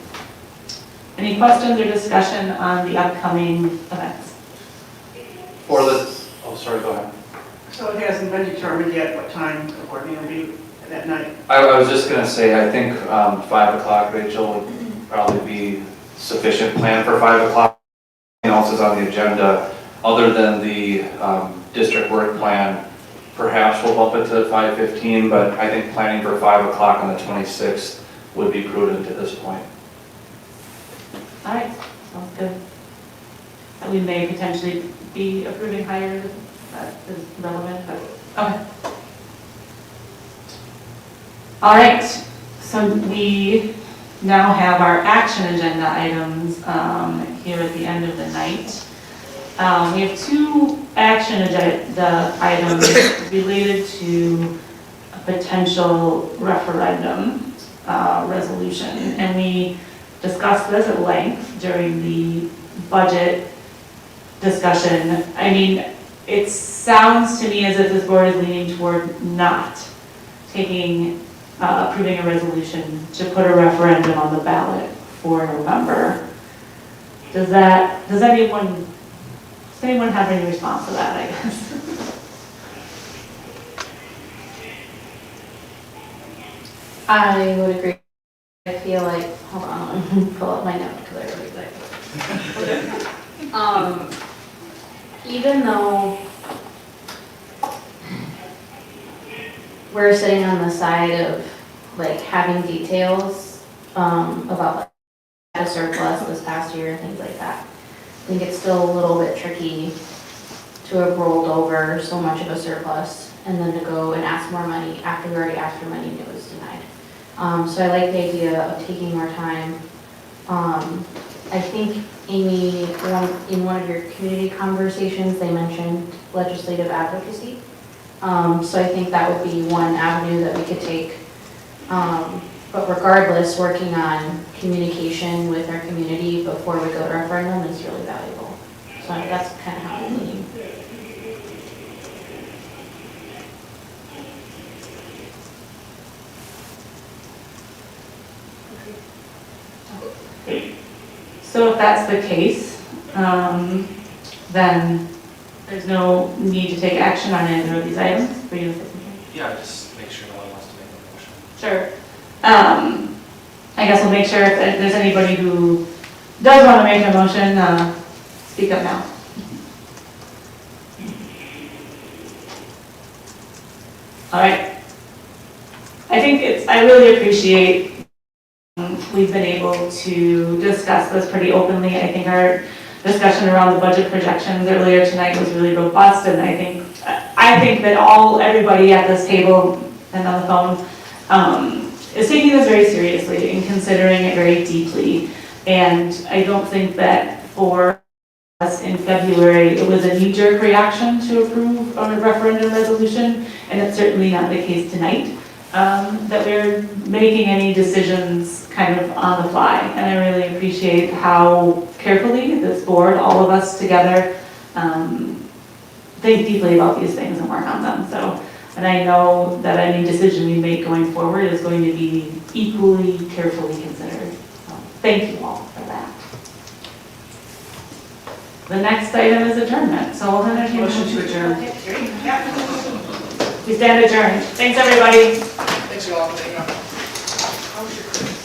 Any questions or discussion on the upcoming events? For the, oh, sorry, go ahead. So it hasn't been determined yet what time the board meeting will be that night? I was just going to say, I think 5 o'clock, Rachel, would probably be sufficient plan for 5 o'clock. Anything else is on the agenda other than the district work plan. Perhaps we'll bump it to 5:15, but I think planning for 5 o'clock on the 26th would be prudent at this point. All right, sounds good. And we may potentially be approving higher, that is relevant, but, okay. All right, so we now have our action agenda items here at the end of the night. We have two action agenda items related to a potential referendum resolution, and we discussed this at length during the budget discussion. I mean, it sounds to me as if this board is leaning toward not taking, approving a resolution to put a referendum on the ballot for November. Does anyone have any response to that, I guess? I would agree. I feel like, hold on, let me pull up my note because I really like it. Even though we're sitting on the side of like having details about like a surplus this past year and things like that, I think it's still a little bit tricky to have rolled over so much of a surplus and then to go and ask more money after we already asked for money and it was denied. So I like the idea of taking more time. I think, Amy, in one of your community conversations, they mentioned legislative advocacy. So I think that would be one avenue that we could take. But regardless, working on communication with our community before we go to referendum is really valuable. So that's kind of how I'm leaning. So if that's the case, then there's no need to take action on any of these items. Were you gonna say something? Yeah, just make sure no one wants to make a motion. Sure. I guess we'll make sure if there's anybody who does want to make a motion, speak up now. All right. I really appreciate we've been able to discuss this pretty openly. I think our discussion around the budget projections earlier tonight was really robust, and I think that everybody at this table and on the phone is taking this very seriously and considering it very deeply. And I don't think that for us in February, it was a knee-jerk reaction to approve a referendum resolution, and it's certainly not the case tonight, that we're making any decisions kind of on the fly. And I really appreciate how carefully this board, all of us together, think deeply about these things and work on them. So, and I know that any decision we make going forward is going to be equally carefully considered. So, thank you all for that. The next item is adjournment, so we'll entertain a motion to adjourn. We stand adjourned. Thanks, everybody. Thanks, you all. How was your Christmas?